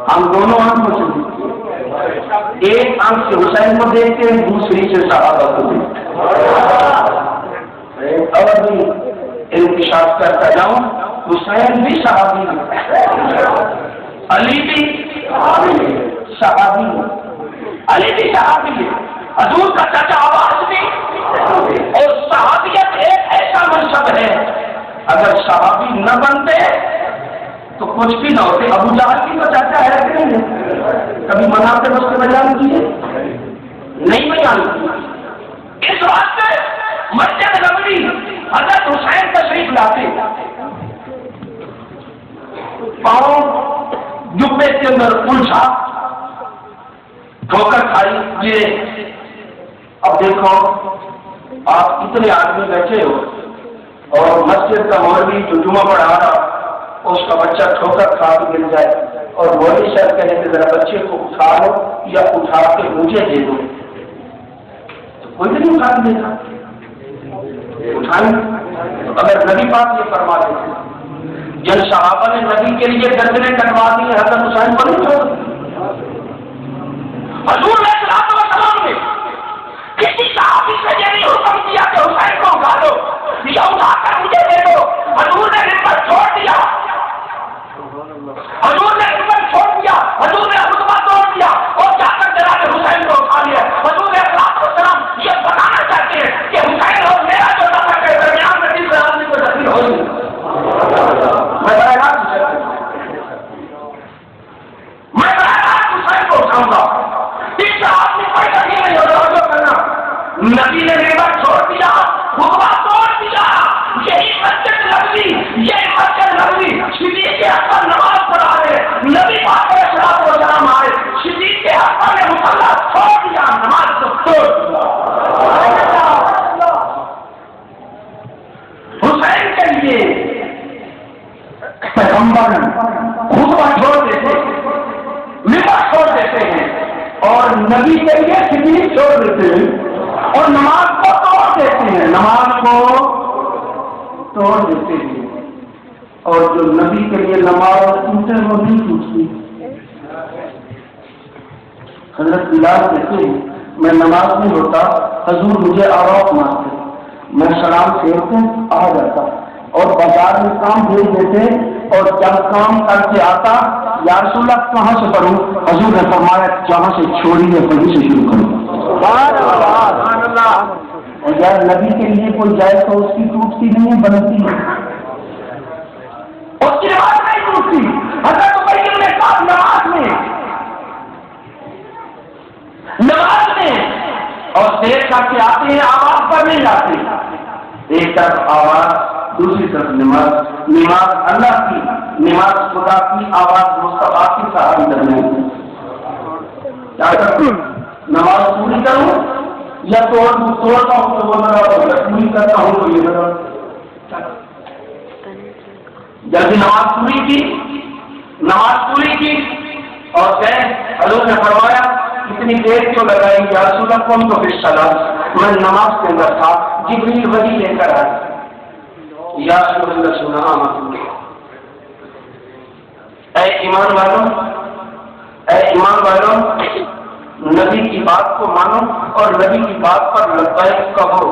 ہم دونوں آنکھوں سے, ایک آنکھ سے حسین کو دیکھتے ہیں, دوسری سے صحابہ کو دیکھتے ہیں. اور بھی انکشاف کرتا جاؤں, حسین بھی صحابی, علی بھی صحابی, علی بھی صحابی ہے، حضور کا چچا عباس بھی، اور صحابیت ایک ایسا منصب ہے اگر صحابی نہ بنتے تو کچھ بھی نہ ہوتے۔ ابو جہل کی تو چاچا ہے کہ نہیں ہے؟ کبھی مناتے اس کے بیان کیے نہیں بیان کیے۔ اس واسطے مسجد نبوی حضرت حسین تشریف لاتے، پاؤں جبے کے اندر الجھا، ٹھوکر کھائی، یہ اب دیکھو آپ اتنے آدمی بیٹھے ہو اور مسجد کا مولوی جو جمعہ پڑھا رہا اس کا بچہ ٹھوکر کھا کے گر جائے اور مولوی صاحب کہنے کہ ذرا بچے کو اٹھا لو یا اٹھا کے مجھے دے دو، تو کوئی نہیں اٹھا کے دیتا، اٹھائیں۔ تو اگر نبی پاک یہ فرما دیتے، جن صحابہ نے نبی کے لیے گردنیں کٹوا دی حضرت حسین کو نہیں چھوڑ، حضور نے السلام نے کسی صحابی سے یہ نہیں حکم دیا کہ حسین کو اٹھا دو یا اٹھا کر مجھے دے دو، حضور نے نسبت چھوڑ دیا، حضور نے نسبت چھوڑ دیا، حضور نے خطبہ توڑ دیا اور جا کر جناب حسین کو اٹھا لیا۔ حضور نے السلام یہ بتانا چاہتے ہیں کہ حسین اور میرا جو سفر کے درمیان میں جس آدمی کو تکلیف ہوئی، میں براہ راست حسین کو اٹھاؤں گا، اس آدمی پر کبھی نہیں ہوگا کرنا۔ نبی نے نسبت چھوڑ دیا، خطبہ توڑ دیا، یہی مسجد نبوی، یہ مسجد نبوی صدیق کے حق پر نماز پڑھا ہے، نبی پاک علیہ الصلوۃ والسلام آئے، صدیق کے حق پر نے مصلی چھوڑ دیا، نماز کو توڑ دیا۔ حسین کے لیے پیغمبر خطبہ چھوڑ دیتے، ممبر چھوڑ دیتے ہیں، اور نبی کے لیے صدیق چھوڑ دیتے ہیں اور نماز کو توڑ دیتے ہیں، نماز کو توڑ دیتے ہیں، اور جو نبی کے لیے نماز ٹوٹے وہ نہیں ٹوٹتی۔ حضرت بلال کہتے ہیں میں نماز نہیں ہوتا، حضور مجھے آواز مارتے، میں سلام پھیرتے آ جاتا اور بازار میں کام بھیج دیتے، اور جب کام کر کے آتا یا رسول اللہ کہاں سے پڑھوں، حضور نے فرمایا جہاں سے چھوڑی ہے وہیں سے شروع کروں۔ اور یار نبی کے لیے کوئی جائے تو اس کی ٹوٹتی نہیں بنتی ہے، اس کی نماز نہیں ٹوٹتی۔ حضرت ابی نے کہا نماز میں اور دیر کر کے آتے ہیں، آواز پر نہیں جاتے، ایک طرف آواز دوسری طرف نماز، نماز اللہ کی، نماز خدا کی، آواز مصطفیٰ کی صحابی درمیان کیا کروں، نماز پوری کروں یا توڑتا ہوں تو وہ پوری کرتا ہوں تو یہ جلدی نماز پوری کی اور گئے۔ حضور نے فرمایا اتنی دیر کیوں لگائی یا رسول اللہ کون تو پھر چلا، میں نماز کے اندر تھا، جبریل وحی لے کر آیا، یا رسول اللہ سنا اے ایمان والوں نبی کی بات کو مانو اور نبی کی بات پر لبیک کہو،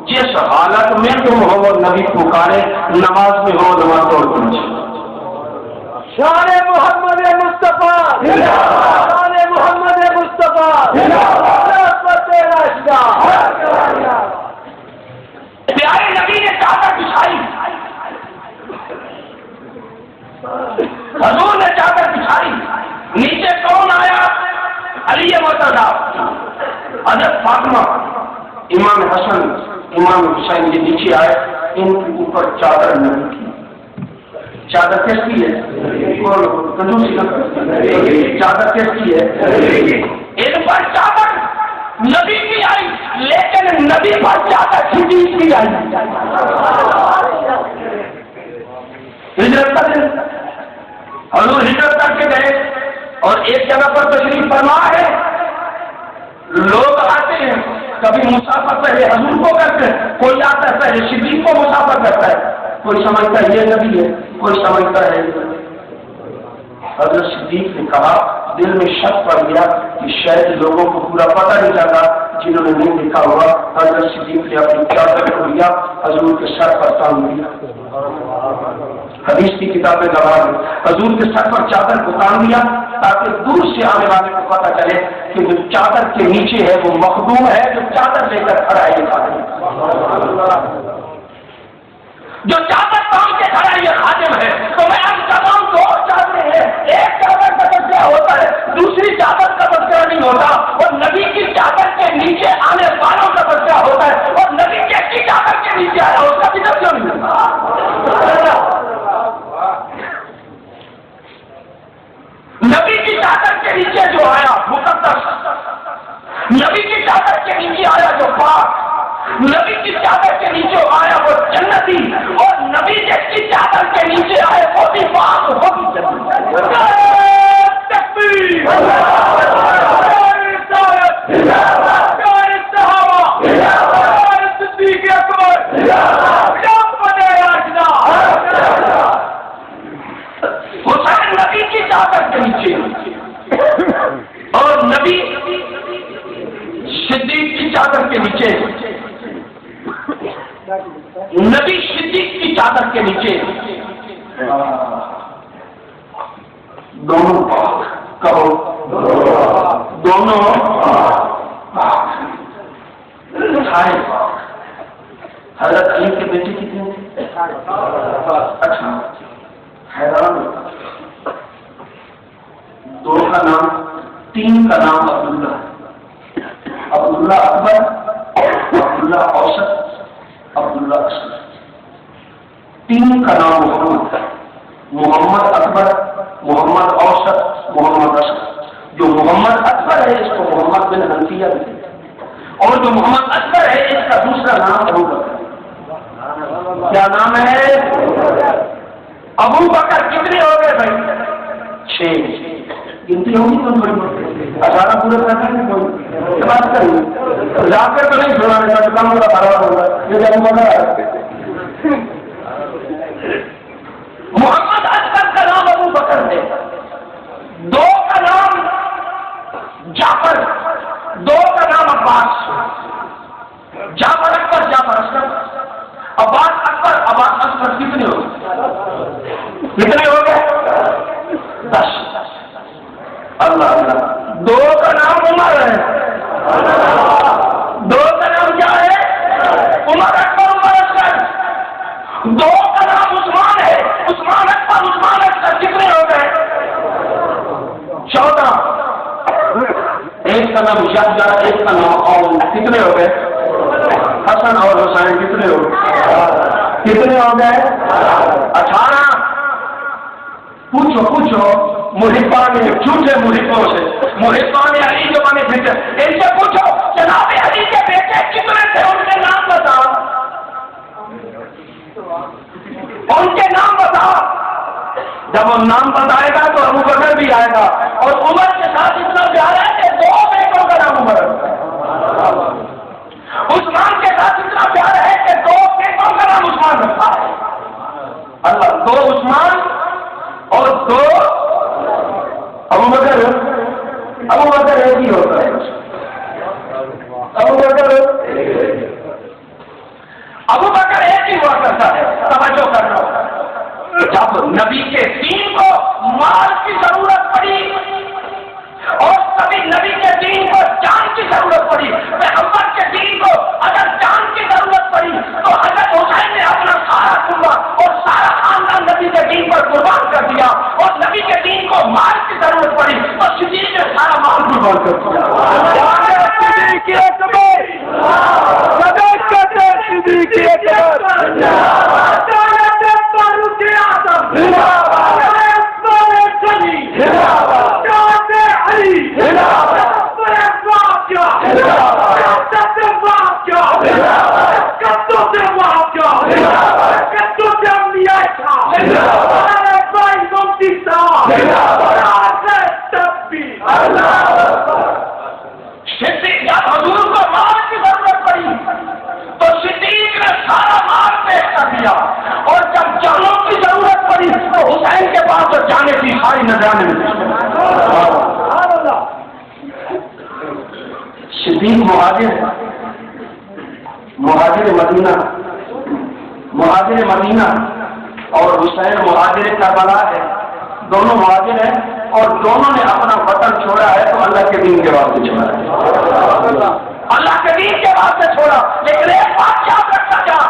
جس حالت میں تم ہو وہ نبی پکارے، نماز میں ہو نماز توڑ پہنچے۔ شان محمد مصطفیٰ، شان محمد مصطفیٰ، پیارے نبی نے چادر بچھائی، حضور نے چادر بچھائی، نیچے کون آیا؟ علی مرتضیٰ، حضرت فاطمہ، امام حسن، امام حسین یہ نیچے آئے، ان کے اوپر چادر نہیں تھی۔ چادر کس کی ہے؟ چادر کس کی ہے؟ ان پر چادر نبی کی آئی، لیکن نبی پر چادر صدیق کی آئی۔ ہجرت کر حضور ہجرت کر کے گئے اور ایک جگہ پر تشریف فرما ہے، لوگ آتے ہیں، کبھی مسافر پہلے حضور کو کرتے ہیں، کوئی آتا ہے پہلے صدیق کو مسافر کرتا ہے، کوئی سمجھتا ہے یہ نبی ہے، کوئی سمجھتا ہے حضرت صدیق نے کہا، دل میں شک پڑ گیا کہ شاید لوگوں کو پورا پتہ نہیں چلا جنہوں نے نہیں دیکھا ہوا۔ حضرت صدیق نے اپنی چادر کو لیا، حضور کے سر پر تان دیا، حدیث کی کتابیں گواہ ہیں، حضور کے سر پر چادر کو تان دیا تاکہ دور سے آنے والے کو پتہ چلے کہ جو چادر کے نیچے ہے وہ مخدوم ہے، جو چادر لے کر کھڑا ہے یہ خادم، جو چادر کام کے کھڑا ہے یہ خادم ہے۔ تو میں اب تمام دو چادریں ہیں، ایک چادر کا تذکرہ ہوتا ہے، دوسری چادر کا تذکرہ نہیں ہوتا، اور نبی کی چادر کے نیچے آنے والوں کا تذکرہ ہوتا ہے، اور نبی کی چادر کے نیچے آیا اس کا ذکر کیوں نہیں ہوتا؟ نبی کی چادر کے نیچے جو آیا مقدس، نبی کی چادر کے نیچے آیا جو پاک، نبی کی چادر کے نیچے آیا وہ جنتی، اور نبی کی چادر کے نیچے آئے وہ بھی پاک وہ بھی جنتی۔ حسین نبی کی چادر کے نیچے اور نبی صدیق کی چادر کے نیچے، نبی صدیق کی چادر کے نیچے، دونوں کہو دونوں سارے حضرت علی کے بیٹے کتنے تھے؟ اچھا حیران دو کا نام، تین کا نام عبداللہ، عبداللہ اکبر، عبداللہ اوسط، عبداللہ اصغر، تین کا نام محمد، محمد اکبر، محمد اوسط، محمد اصغر۔ جو محمد اکبر ہے اس کو محمد بن حنفیہ کہتے ہیں، اور جو محمد اصغر ہے اس کا دوسرا نام ابو بکر۔ کیا نام ہے؟ ابو بکر۔ کتنے ہو گئے بھائی؟ 6۔ گنتی ہوگی تو بڑی 18 پورے کرنا ہے کوئی بات کریے، جا کر تو نہیں سنانے کا کام ہوگا خراب ہوگا یہ ابو بکر۔ محمد اصغر کا نام ابو بکر ہے، دو کا نام جعفر، دو کا نام عباس، جعفر اکبر، جعفر اصغر، عباس اکبر، عباس اصغر۔ کتنے ہو گئے؟ کتنے ہو گئے؟ 10۔ اللہ اللہ۔ دو کا نام عمر ہے، دو کا نام کیا ہے؟ عمر اکبر، عمر اصغر۔ دو کا نام عثمان ہے، عثمان اکبر، عثمان اصغر۔ کتنے ہو گئے؟ 14۔ ایک کا نام یحییٰ، ایک کا نام عون۔ کتنے ہو گئے؟ حسن اور حسین۔ کتنے ہو گئے؟ کتنے ہو گئے؟ 18۔ پوچھو محبان جھوٹے محبوں سے، محبان علی جو بنے پھر ان سے پوچھو جناب علی کے بیٹے کتنے تھے، ان کے نام بتا، ان کے نام بتا۔ جب وہ نام بتائے گا تو ابو بکر بھی آئے گا، اور عمر کے ساتھ اتنا پیار ہے کہ 2 بیٹوں کا نام عمر ہے۔ عثمان کے ساتھ اتنا پیار ہے کہ 2 بیٹوں کا نام عثمان رکھا ہے۔ اللہ، 2 عثمان اور 2 ابو بکر۔ ابو بکر ایک ہی ہوتا ہے، ابو بکر ایک ہی ہوا کرتا ہے۔ توجہ کرنا، جب نبی کے دین کو مال کی ضرورت پڑی اور کبھی نبی کے دین کو جان کی ضرورت پڑی، پیغمبر کے دین کو اگر جان کی ضرورت پڑی تو حضرت حسین نے اپنا سارا کنبہ اور سارا خاندان نبی کے دین پر قربان کر دیا، اور نبی کے دین کو مال کی ضرورت پڑی تو صدیق نے سارا مال قربان کر دیا۔ جب حضور کو مال کی ضرورت پڑی تو صدیق نے سارا مال پیش کر دیا، اور جب جانوں کی ضرورت پڑی تو حسین کے پاس جانے کی ساری نظرانے میں صدیق مہاجر مدینہ اور حسین مہاجر کربلا ہے، دونوں مہاجر ہیں۔ اور دونوں نے اپنا وطن چھوڑا ہے تو اللہ کے دین کے واسطے چھوڑا ہے، اللہ کے دین کے واسطے چھوڑا۔ لیکن ایک بات یاد رکھتا جا،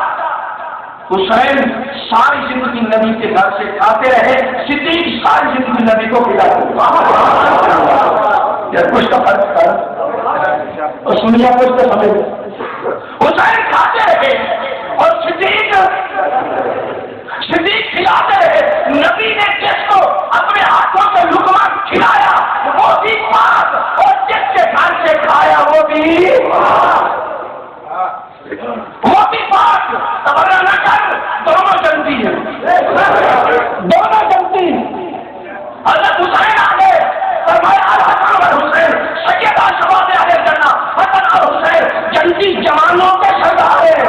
حسین ساری زندگی نبی کے گھر سے کھاتے رہے، صدیق ساری زندگی نبی کو کھلاتے رہے، کچھ کا فرق تھا اور سنیا کچھ کا سمجھ۔ حسین کھاتے رہے اور صدیق کھلاتے رہے۔ نبی نے جس کو اپنے ہاتھوں سے لقمہ کھلایا وہ بھی پاک، اور جس کے گھر سے کھایا وہ بھی پاک۔ توجہ نہ کر، دونوں جنتی ہیں، دونوں جنتی۔ حضرت حسین آ گئے، فرمایا الحسن والحسین سیدہ شباب اہل جنہ، حسن اور حسین جنتی جوانوں کے سردار ہیں۔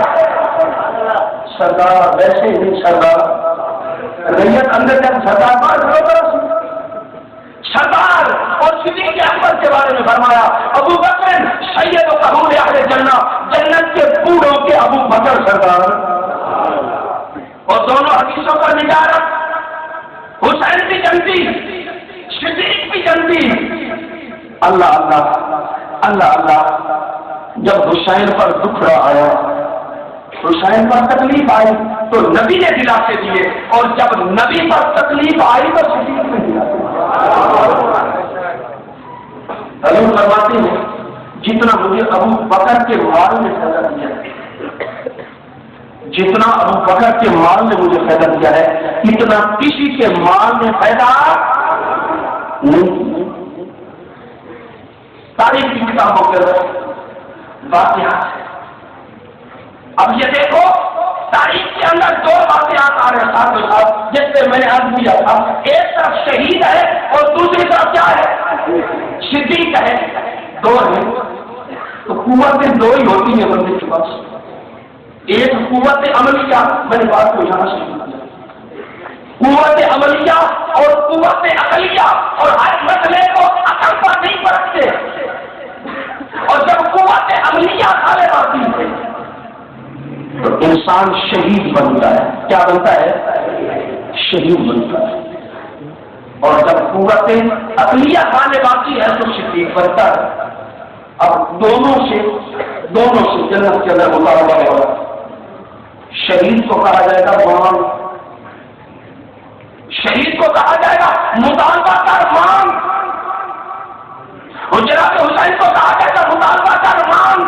سردار ویسے ہی سردار، ریت اندر جب سردار اور صدیق اکبر کے بارے میں فرمایا ابو بکر سید و طہور اہل جنہ، جنت کے بوڑھوں کے ابو بکر سردار۔ اور دونوں حدیثوں پر نگارت، حسین بھی جنتی، صدیق بھی جنتی۔ اللہ اللہ اللہ اللہ، جب حسین پر دکھ رہا آیا، حسین پر تکلیف آئی تو نبی نے دلاسے دیے، اور جب نبی پر تکلیف آئی تو صدیق نے دلاسے دیے۔ حضور فرماتے ہیں جتنا مجھے ابو بکر کے مال نے فائدہ دیا ہے، جتنا ابو بکر کے مال نے مجھے فائدہ دیا ہے، اتنا کسی کے مال نے فائدہ نہیں۔ تاریخ کی کتابوں کے واقعات، اب یہ دیکھو تاریخ کے اندر دو واقعات آ رہے ہیں ساتھ و ساتھ، جس سے میں نے عرض کیا تھا، ایک طرف شہید ہے اور دوسری طرف کیا ہے، صدیق ہے، دو ہیں۔ تو قوتیں دو ہی ہوتی ہیں بندے کے پاس، ایک قوت عملیہ، میں نے بات کو یہاں سے قوت عملیہ اور قوت عقلیہ، اور ہر مسئلے کو عقل پر نہیں پرکھتے، اور جب قوت عملیہ غالب آتی ہے تو انسان شہید بنتا ہے۔ کیا بنتا ہے؟ شہید بنتا ہے۔ اور جب قوت عقلیہ غالب آتی ہے تو صدیق بنتا ہے۔ اب دونوں سے جنت کے اندر مطالبہ ہوگا۔ شہید کو کہا جائے گا مان، شہید کو کہا جائے گا مطالبہ کر مان، حجرات حسین کو کہا جائے گا مطالبہ کر مان۔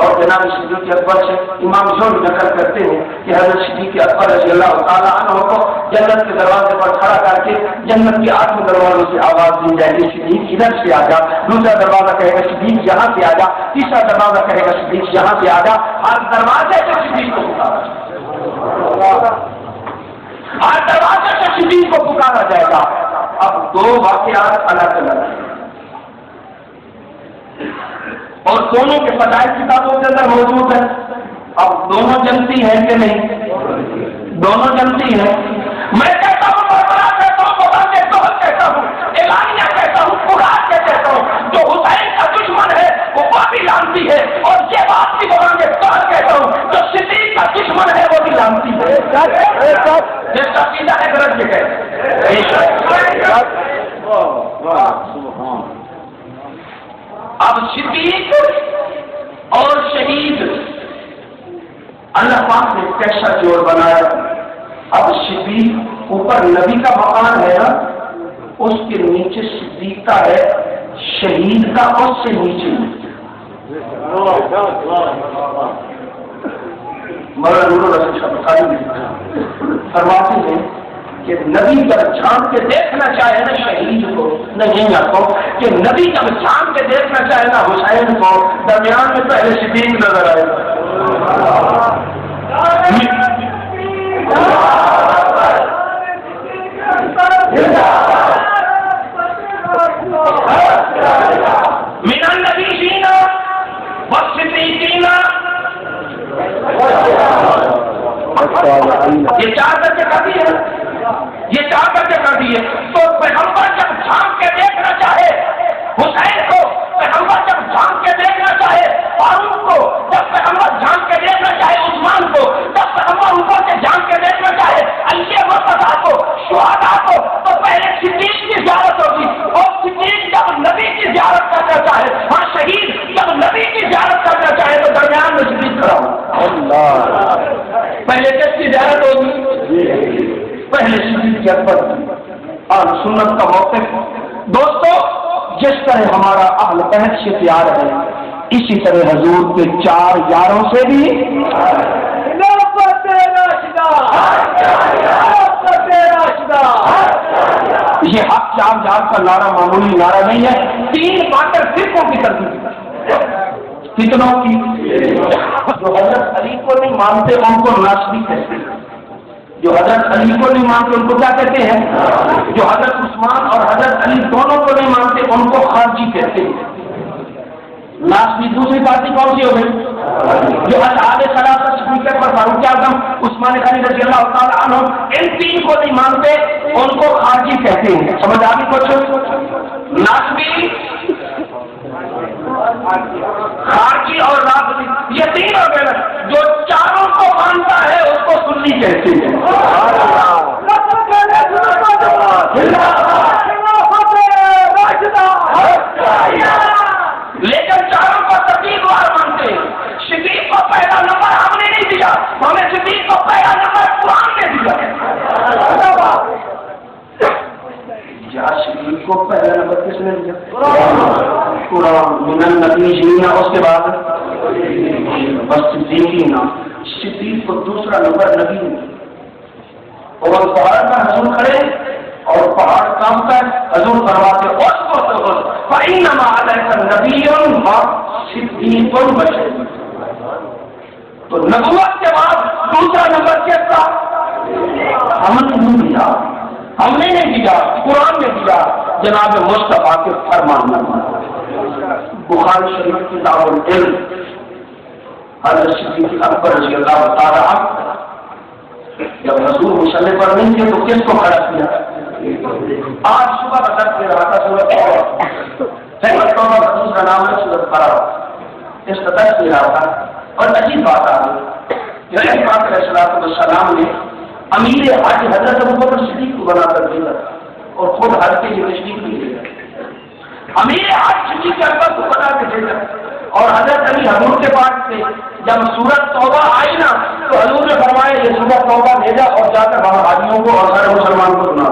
اور جناب صدیق اکبر سے امام زہری نقل کرتے ہیں کہ حضرت صدیق اکبر رضی اللہ تعالیٰ عنہ کو جنت کے دروازے پر کھڑا کر کے جنت کے 8 دروازوں سے آواز دی جائے گی، صدیق ادھر سے آ جا، دوسرا دروازہ کہے گا صدیق یہاں سے آ جا، تیسرا دروازہ کہے گا صدیق یہاں سے آ جا، ہر دروازے سے صدیق کو پکارا، ہر دروازے سے صدیق کو پکارا جائے گا۔ اب دو واقعات الگ الگ ہیں اور دونوں کے فضائل کتابوں کے اندر موجود ہیں۔ اب دونوں جنتی ہیں کہ نہیں؟ دونوں جنتی ہیں۔ میں کہتا ہوں بربرا کہتا ہوں، بابا کہتا ہوں، کہتا ہوں اعلانیہ کہتا ہوں، قرآن کے کہتا ہوں، جو حسین کا دشمن ہے وہ بھی لانتی ہے، اور یہ بات بھی قرآن کے ساتھ کہتا ہوں جو صدیق کا دشمن ہے وہ بھی لانتی ہے۔ جس کا سیدھا ہے غلط یہ کہتے اب صدیق اور شہید اللہ پاک نے کیسا جوڑ بنایا۔ اب صدیق اوپر نبی کا مقام ہے نا، اس کے نیچے صدیق کا ہے، شہید کا اس سے نیچے فرماتے ہیں کہ نبی جب جھانک کے دیکھنا چاہے نا شہید کو، نہیں آپ کو کہ نبی جب جھانک کے دیکھنا چاہے نا حسین کو، درمیان میں پہلے صدیق نظر آئے۔ من النبیین والصدیقین، یہ چار درجے کر دیے، یہ چار درجے کر دیے۔ تو پیغمبر جب جھانک کے دیکھنا چاہے حسین کو، پیغمبر جب جھانک کے دیکھنا چاہے فاروق کو، جب پیغمبر جھانک کے دیکھنا چاہے عثمان کو، جب پیغمبر اوپر سے جھانک کے دیکھنا چاہے علی مرتضیٰ کو، شہداء کو، تو اہل سنت کا موقف. دوستو جس طرح ہمارا اہل بیت سے پیار ہے اسی طرح حضور کے 4 یاروں سے بھی. یہ حق 4 یار کا نعرہ معمولی نعرہ نہیں ہے. 3 باتیں فرقوں کی ترتیب کتنوں کی. جو حضرت علی کو نہیں مانتے ان کو ناسبی کہتے ہیں. جو حضرت علی کو نہیں مانتے ان کو کیا کہتے ہیں. جو حضرت عثمان اور حضرت علی دونوں کو نہیں مانتے ان کو خارجی کہتے ہیں. ناسبی دوسری پارٹی کون سی ہو گئی. جو اصحاب خلافت اسپیکر پر فاروق اعظم عثمان غنی رضی اللہ تعالیٰ عنہ ان 3 کو نہیں مانتے ان کو خارجی کہتے ہیں. سمجھ آ گئی کچھ. ناسبی خارجی اور رافضی یہ 3 ہو گئے. جو چاروں کو مانتا ہے اس کو سنی کہتے ہیں. لیکن چاروں کو صدیق وار مانتے ہیں. صدیق کو پہلا نمبر ہم نے نہیں دیا, ہمیں صدیق کو پہلا نمبر قرآن نے دیا. یا صدیق کو پہلا نمبر کس نے دیا. قرآن. من النبی جینا اس کے بعد بس صدیقینا. صدیق کو دوسرا نمبر نبی نے. اور پہاڑ پر حضور کھڑے اور پہاڑ کام کر حضور فرماتے اس کو فإنما علیک نبی صدیق وشہید. تو نبوت کے بعد دوسرا نمبر کس کا. ہم نے نہیں دیا, ہم نے نہیں دیا, قرآن نے دیا. جناب مصطفیٰ کے فرمان نامہ. بخاری شریف کتاب العلم حضرت صدیق اکبر رضی اللہ تعالیٰ عنہ جب رسول مصلی پر نہیں تھے تو کس کو کھڑا کیا. آج صبح بدل دے رہا تھا سورت رسول کا نام ہے سورت فرار. اس کا درس دے رہا تھا اور عجیب بات آ گئی. پاک علیہ السلام نے امیر حج حضرت ابوبکر صدیق کو بنا کر بھیجا اور خود حج کے لیے تشریف بھی لے گئے. امیر حج صدیق کے اکبر کو بنا کے بھیجا اور حضرت علی حضور کے پاس سے جب سورت توبہ آئی نا تو حضور نے فرمایا یہ سورت توبہ بھیجا اور جا کر وہاں حاجیوں کو اور سارے مسلمان کو سنا.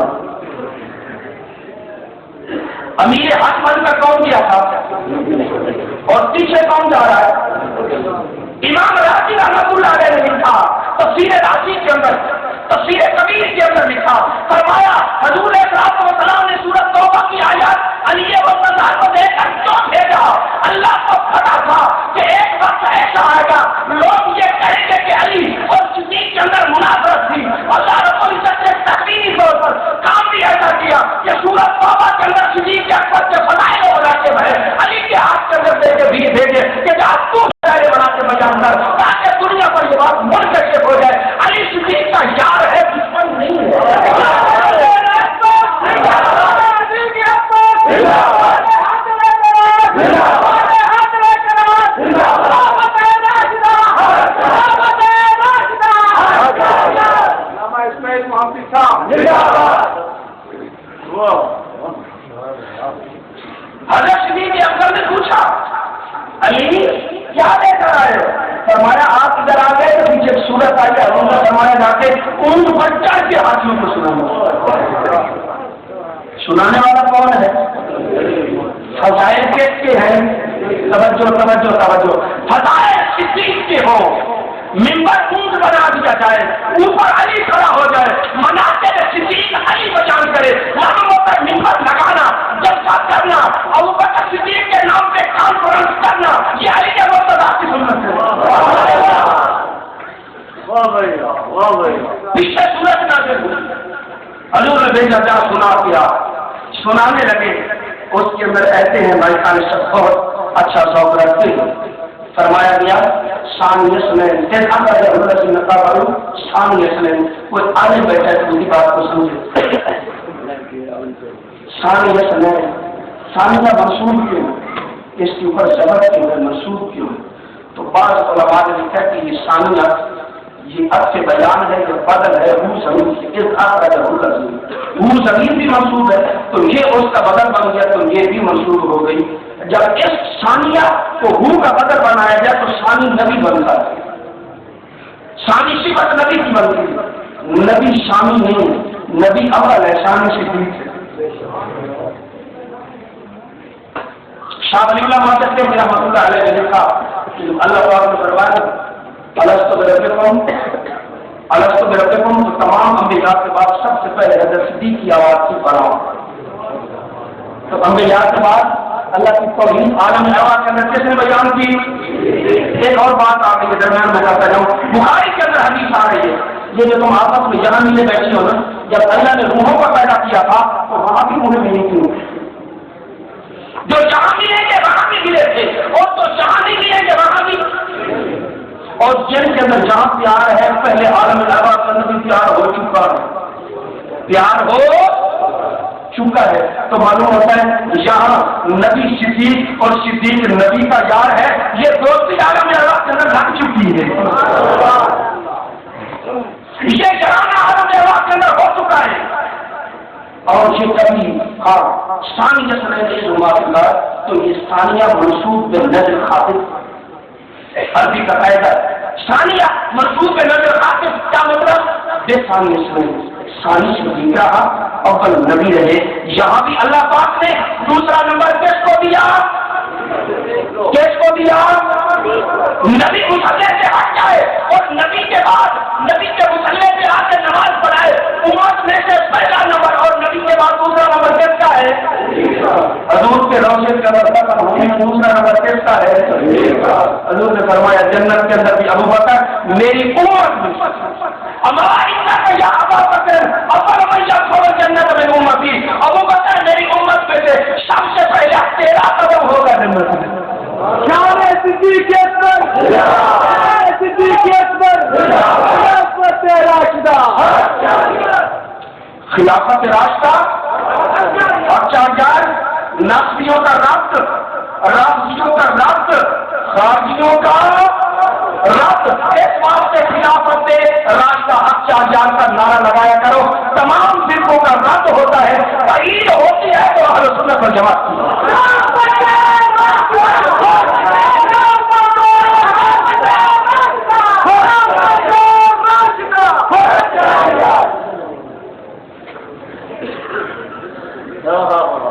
امیر حج بن کر کون کیا تھا اور پیچھے کون جا رہا ہے. امام راضی رحمۃ اللہ علیہ نے لکھا تفسیر راضی کے اندر, تفسیر کبیر کے اندر لکھا, فرمایا حضور صلی اللہ نے سورت توبہ کی آیات علی والمزار کو دے کر کیوں بھیجا. اللہ کو پتا تھا کہ ایک وقت ایسا آئے گا لوگ یہ کہیں گے کہ علی اور صدیق کے اندر منافرت تھی. اللہ رب العزت نے تقدیری طور پر کام بھی ایسا کیا کہ سورت توبہ کے اندر صدیق کے اکبر کے فضائل اور راکب ہے علی کے ہاتھ کے اندر دے کے بھی بھیجے کہ جب تو بنا کے بیان کر تاکہ دنیا پر یہ بات منتشر ہو جائے. علی صدیق کا یار ہے, دشمن نہیں ہے. حضرت صدیق اکبر نے پوچھا علی کیا لے کر آئے. فرمایا آپ ادھر آ گئے تو پیچھے صورت آئی ہے. حضور نے فرمایا جا کے اونٹ پر چڑھ کے ہاتھیوں کو سنانے والا کون ہے. فضائل کس کے ہیں. توجہ توجہ توجہ. فضائل صدیق کے ہو, ممبر اونٹ بنا دیا جائے, اوپر علی کھڑا ہو جائے, مناقب صدیق علی بیان کرے, لاموں پر ممبر لگانا, جلسہ کرنا, ابوبکر صدیق کے نام پہ کانفرنس کرنا, یہ علی کے مرتضیٰ کی سنت ہے. پیچھے سورج نازل ہوئی, حضور نے بھیجا جا سنا کیا, سنانے لگے. اس کے اندر ایسے ہیں بھائی خان سب بہت اچھا ذوق رکھتے ہیں. فرمایا گیا شان یسمین جیسا کہ اللہ سے نقا کروں شان یسمین. کوئی آگے بیٹھا ہے تو میری بات کو سمجھے. شان یسمین شان کا منصوب کیوں, اس کے اوپر زبر کیوں ہے, منصوب کیوں ہے. تو بعض علماء نے لکھا کہ یہ ثانیہ یہ اب سے بیان ہے جو بدل ہے وہ زمین سے اس آخر کا وہ زمین بھی منصوب ہے تو یہ اس کا بدل بن گیا تو یہ بھی منصوب ہو گئی. جب اس ثانیہ کو ہو کا بدل بنایا گیا تو ثانی نبی بنتا ہے. ثانی صفت نبی کی بنتی ہے, نبی شامی نہیں, نبی اول ہے, ثانی سے ٹھیک ہے. شاہ ولی اللہ محمد کے رحمۃ اللہ علیہ نے لکھا کہ اللہ تعالیٰ نے فرمایا الستو بربکم، تو تمام انبیاء کے بعد سب سے پہلے حضرت صدیق کی آواز سے پڑھا. تو انبیاء کے بعد اللہ کی توحید عالم ارواح کے اندر کس نے بیان کی؟ ایک اور بات آپ کے درمیان میں بتاتا جاؤں، بخاری کے اندر حدیث آ رہی ہے، یہ جو تم آپس میں یہاں ملے بیٹھے ہو نا، جب اللہ نے روحوں کو پیدا کیا تھا تو وہاں بھی انہیں نہیں کیوں، جو جہاں ملیں گے وہاں بھی ملے تھے، اور تو جہاں نہیں ملیں گے وہاں بھی، اور جن کے اندر جہاں پیار ہے پہلے عالم ارواح کے اندر بھی پیار ہو چکا ہے، پیار ہو چکا ہے. تو معلوم ہوتا ہے یہاں نبی صدیق اور صدیق نبی کا یار ہے، یہ دوستی عالم ارواح کے اندر لگ چکی ہے، یہ جہاں عالم ارواح کے اندر ہو چکا ہے. اور یہ کبھی ثانیہ تو یہ ثانیہ منصوب بے نظر خاطر، عربی کا قاعدہ ثانیہ منصوب بے نظر خاطر کیا مطلب؟ بے ثانیہ ثانی سے دیکھا اول نبی رہے. یہاں بھی اللہ پاک نے دوسرا نمبر کس کو دیا؟ کس کو دیا؟ نبی مسلح سے ہٹ جائے اور نبی کے بعد نبی کے مسلح سے آ کے نماز پڑھائے، امت میں سے پہلا نمبر اور نبی کے بعد دوسرا نمبر کس کا ہے؟ حضور کے روشن کا رستہ ہونے دوسرا نمبر کس کا ہے؟ حضور نے فرمایا جنت کے اندر بھی ابو بکر میری امت میں، جنت میں امتی، ابو بکر میری امت میں سے سب سے پہلے تیرا قدم ہوگا جنت میں. خلافت راستہ اور چارجار ناسبیوں کا ربط، رافضیوں کا ربط، خارجیوں کا ربط، اس واسطے خلافت راستہ حق چارجار کا نعرہ لگایا کرو. تمام فرقوں کا رد ہوتا ہے، عید ہوتی ہے تو اہل سنت والجماعت کی.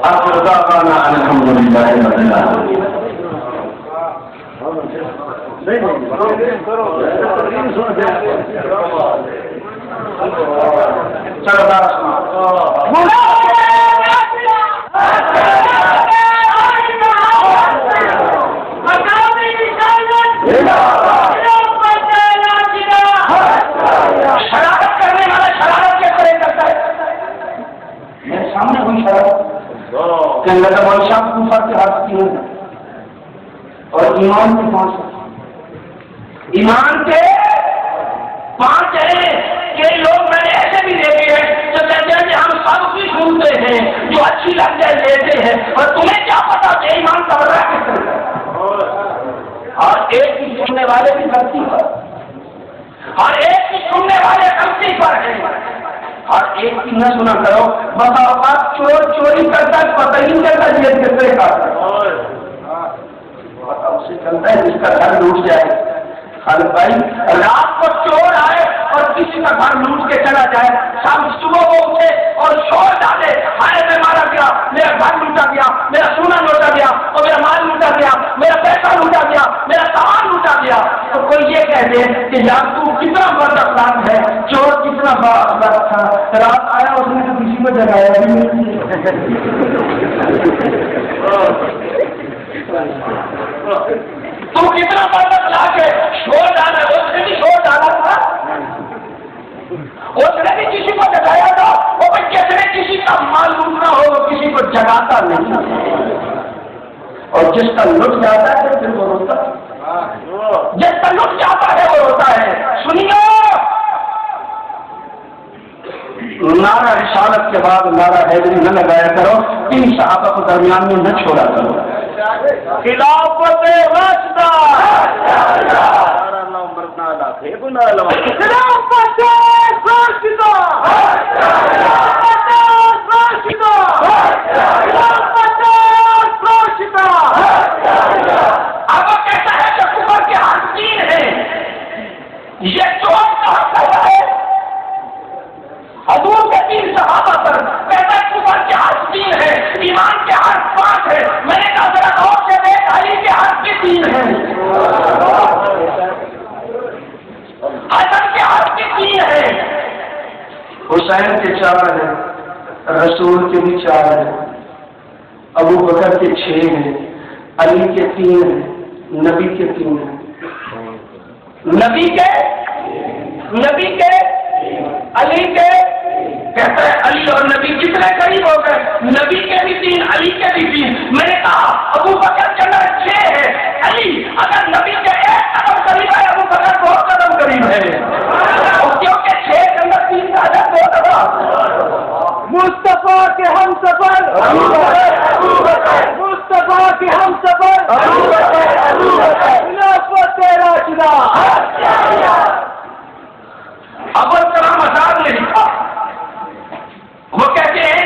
آخر دعوانا الحمد للہ رب العالمین. چلو شرارت کرنے والا شرارت کس طرح کرتا ہے؟ میرے سامنے ہوئی شرارت کہ اللہ تعالی شاہ کوفہ کے ہاتھ کی اور ایمان کے 5 ایمان کے 5 ہیں. کئی لوگ میں نے ایسے بھی دیکھے ہیں جو کہتے ہیں کہ ہم سب کی سنتے ہیں، جو اچھی لگ جائے لیتے ہیں، اور تمہیں کیا پتا کہ ایمان کا رہا ہے. اور ایک کی سننے والے کی غلطی پر، اور ایک کی سننے والے غلطی پر ہیں، اور ایک کی نہ سنا کرو. بس اوقات چور چوری کرتا ہے پتہ ہی نہیں چلتا یہ کتنے کا اسے چلتا ہے جس کا گھر لوٹ جائے. خالد بھائی رات کو چور آئے اور کسی کا گھر لوٹ کے چلا جائے، شام صبح کو اٹھے اور شور ڈالے، ہائے میں مارا گیا، میرا گھر لوٹا گیا، میرا سونا لوٹا گیا، اور میرا مال لوٹا گیا، میرا پیسہ لوٹا گیا، میرا سامان لوٹا گیا. تو کوئی یہ کہہ دے کہ یار تو کتنا بڑا اخلاق ہے، چور کتنا بڑا اخلاق تھا، رات آیا اس نے تو کسی کو جگایا بھی نہیں. تو کتنا بڑا اخلاق ہے، شور ڈالا، اس نے بھی شور ڈالا تھا، اس نے بھی کسی کو جگایا تھا. وہ جس نے کسی کا مال لوٹنا ہو وہ کسی کو جگاتا نہیں، اور جس کا لٹ جاتا ہے پھر وہ روتا ہے. جس کا لٹ جاتا ہے وہ روتا ہے. سنیے، نعرہ رسالت کے بعد نعرہ حیدری نہ لگایا کرو، 3 صحابہ کو درمیان میں نہ چھوڑا کرو. خلافت راشدہ اب وہ کہتا ہے کہ کفر کے ہاتھ 3 ہیں، یہ چور کہاں کہتا ہے؟ حضور کے 3 صحابہ پر کہتا ہے کفر کے ہاتھ 3 حسین کے 4 ہیں، رسول کے بھی 4 ہیں، ابو بکر کے 6 ہیں، علی کے 3 ہیں، نبی کے 3 ہیں، نبی کے علی کے، کہتا ہے علی اور نبی کتنے قریب ہو گئے، نبی کے بھی 3، علی کے بھی 3۔ میں نے کہا ابو بکر کے اندر 6 ہے، علی اگر نبی کے 1 قدم قریب ہے، ابو بکر 2 قدم قریب ہے، اور کیونکہ 6 کے اندر 3 کا عدد 2 دفعہ مصطفیٰ کے ہم سفر، مصطفیٰ کے ہم سفر، خلافت راشدہ۔ ابوال کلام آزاد نے لکھا، وہ کہتے ہیں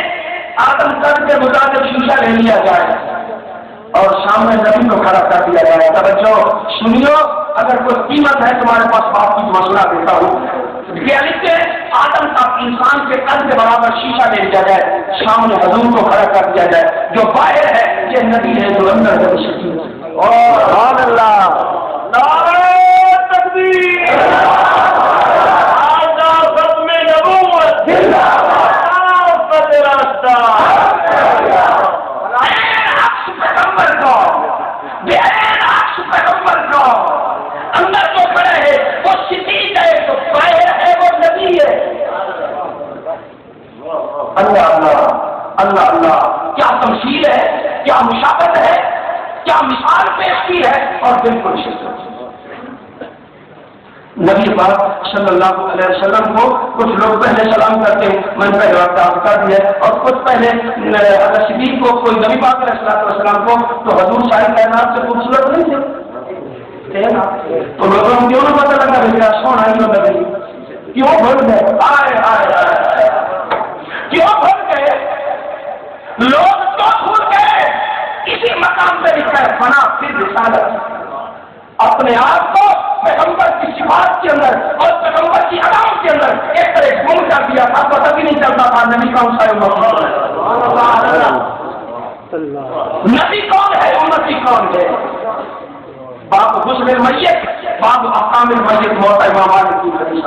آدم قد کے مطابق شیشہ لے لیا جائے اور سامنے نبی کو کھڑا کر دیا جائے۔ توجہ سنیو، اگر کوئی قیمت ہے تمہارے پاس بات کی مسئلہ دیتا ہوں، لکھتے ہیں آدم کا انسان کے قد کے برابر شیشہ لے لیا جائے، سامنے حضور کو کھڑا کر دیا جائے، جو باہر ہے یہ نبی ہے، جو اندر ہے وہ شکیل ہے۔ سبحان اللہ، نعرہ تکبیر، اندر جو کھڑے ہے وہ صدیق ہے، جو باہر ہے وہ نبی ہے۔ اللہ اللہ اللہ اللہ، کیا تمثیل ہے، کیا مشابہت ہے، کیا مثال پیش کی ہے، اور بالکل شدت۔ نبی پاک صلی اللہ علیہ وسلم کو کچھ لوگ پہلے سلام کرتے ہیں، میں نے پہلے وقت آپ کر دیا، اور کچھ پہلے اگر صدیق کو کوئی نبی پاک علیہ السلام کو، تو حضور صاحب کائنات سے خوبصورت نہیں تھے تو لوگوں کو کیوں نہ پتہ لگا بھیا سونا ہی نبی، کیوں بھول گئے؟ آئے آئے کیوں بھول گئے لوگ؟ تو بھول گئے اسی مقام پہ لکھا ہے فنا پھر رسالت، اپنے آپ کو پیغمبر کی صفات کے اندر اور پیغمبر کی علامت کے اندر ایک طرح گم کر دیا تھا، پتہ بھی نہیں چلتا تھا نبی کون سا ہے، نبی کون ہے، امتی کون ہے۔ باب غسل المیت، باب احکام المیت، موتا امام مالک کی حدیث۔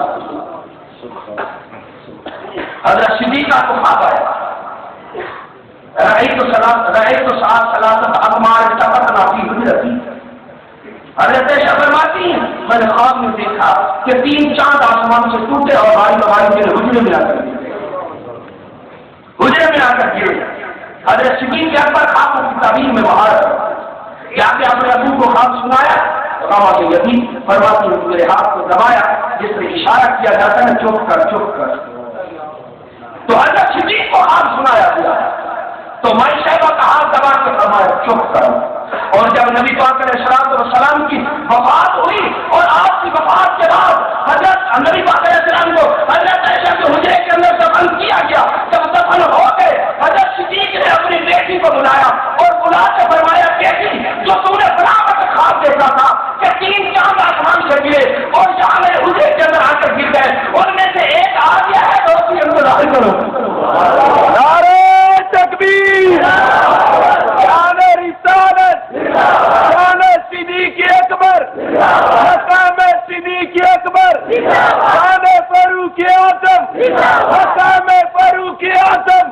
حضرت صدیق کو خواب آیا، رأیت ساعت ثلاثت اقمار اتفقنا فی حجرتی، حضرت عائشہ فرماتی ہیں میں نے خواب میں دیکھا کہ 3 چاند آسمان سے ٹوٹے اور بھائی میرے حجرے میں آ کر گرے۔ حضرت صدیق کے اکبر خواب کی تعبیر میں بہار کہ آپ نے اپنے ابو کو خواب سنایا، رواں یتیم فرماتی ہیں میرے ہاتھ کو دبایا جس سے اشارہ کیا جاتا ہے چپ کر چپ کر، تو حضرت صدیق کو خواب سنایا گیا تو مائی صاحبہ کا ہاتھ دبا کے فرمایا چپ کر۔ اور جب نبی پاک علیہ السلام کی وفات ہوئی اور آپ کی وفات کے بعد حضرت نبی پاک علیہ السلام کو حضرت عائشہ کے حجرے کے اندر دفن کیا گیا، جب دفن ہو گئے حضرت صدیق نے اپنی بیٹی کو بلایا اور بلا کے فرمایا بیٹی جو تم نے برابر خواب دیکھا تھا کہ 3 چاند آسمان سے گرے اور یہاں میرے حجرے کے اندر آ کر گر گئے، ان میں سے ایک آ گیا ہے تو اس کے اندر داخل کرو۔ نعرہ تکبیر، شان رسالت، شان صدیق اکبر، مقام صدیق اکبر، شان فاروق اعظم، مقام فاروق اعظم،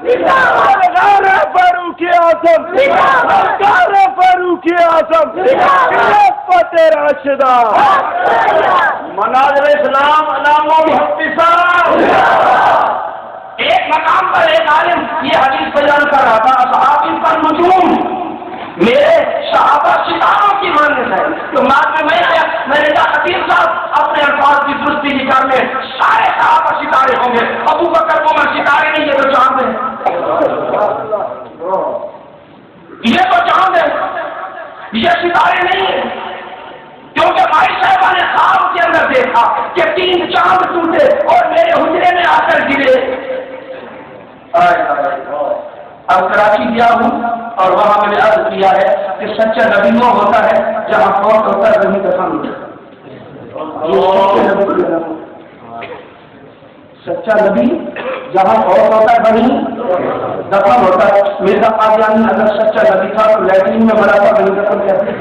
الغار فاروق اعظم، الغار فاروق اعظم، خلافت راشدہ، مناظر اسلام علام المحدثہ۔ ایک مقام پر ایک عالم یہ حدیث بیان کر رہا تھا اصحابی کا نجوم، میرے صحابہ ستاروں کی مانند ہے، تو بعد میں آیا میں نے کہا خطیب صاحب اپنے الفاظ کی درستی نکال لیں، سارے صحابہ ستارے ہوں گے، ابو بکر عمر ستارے نہیں، یہ تو چاند ہے، یہ تو چاند ہے، یہ ستارے نہیں ہے، کیونکہ بھائی صاحبہ نے خواب کے اندر دیکھا کہ 3 چاند ٹوٹے اور میرے حجرے میں آ کر گرے۔ اب کراچی گیا ہوں اور وہاں میں نے عرض کیا ہے کہ سچا نبی وہ ہوتا ہے جہاں فوت ہوتا ہے وہیں دفن ہوتا ہے۔ سچا نبی جہاں فوت ہوتا ہے وہیں دفن ہوتا ہے۔ میرا قادیانی اگر سچا نبی تھا تو لیٹرین میں بڑا تھا وہیں دفن کہتے ہیں۔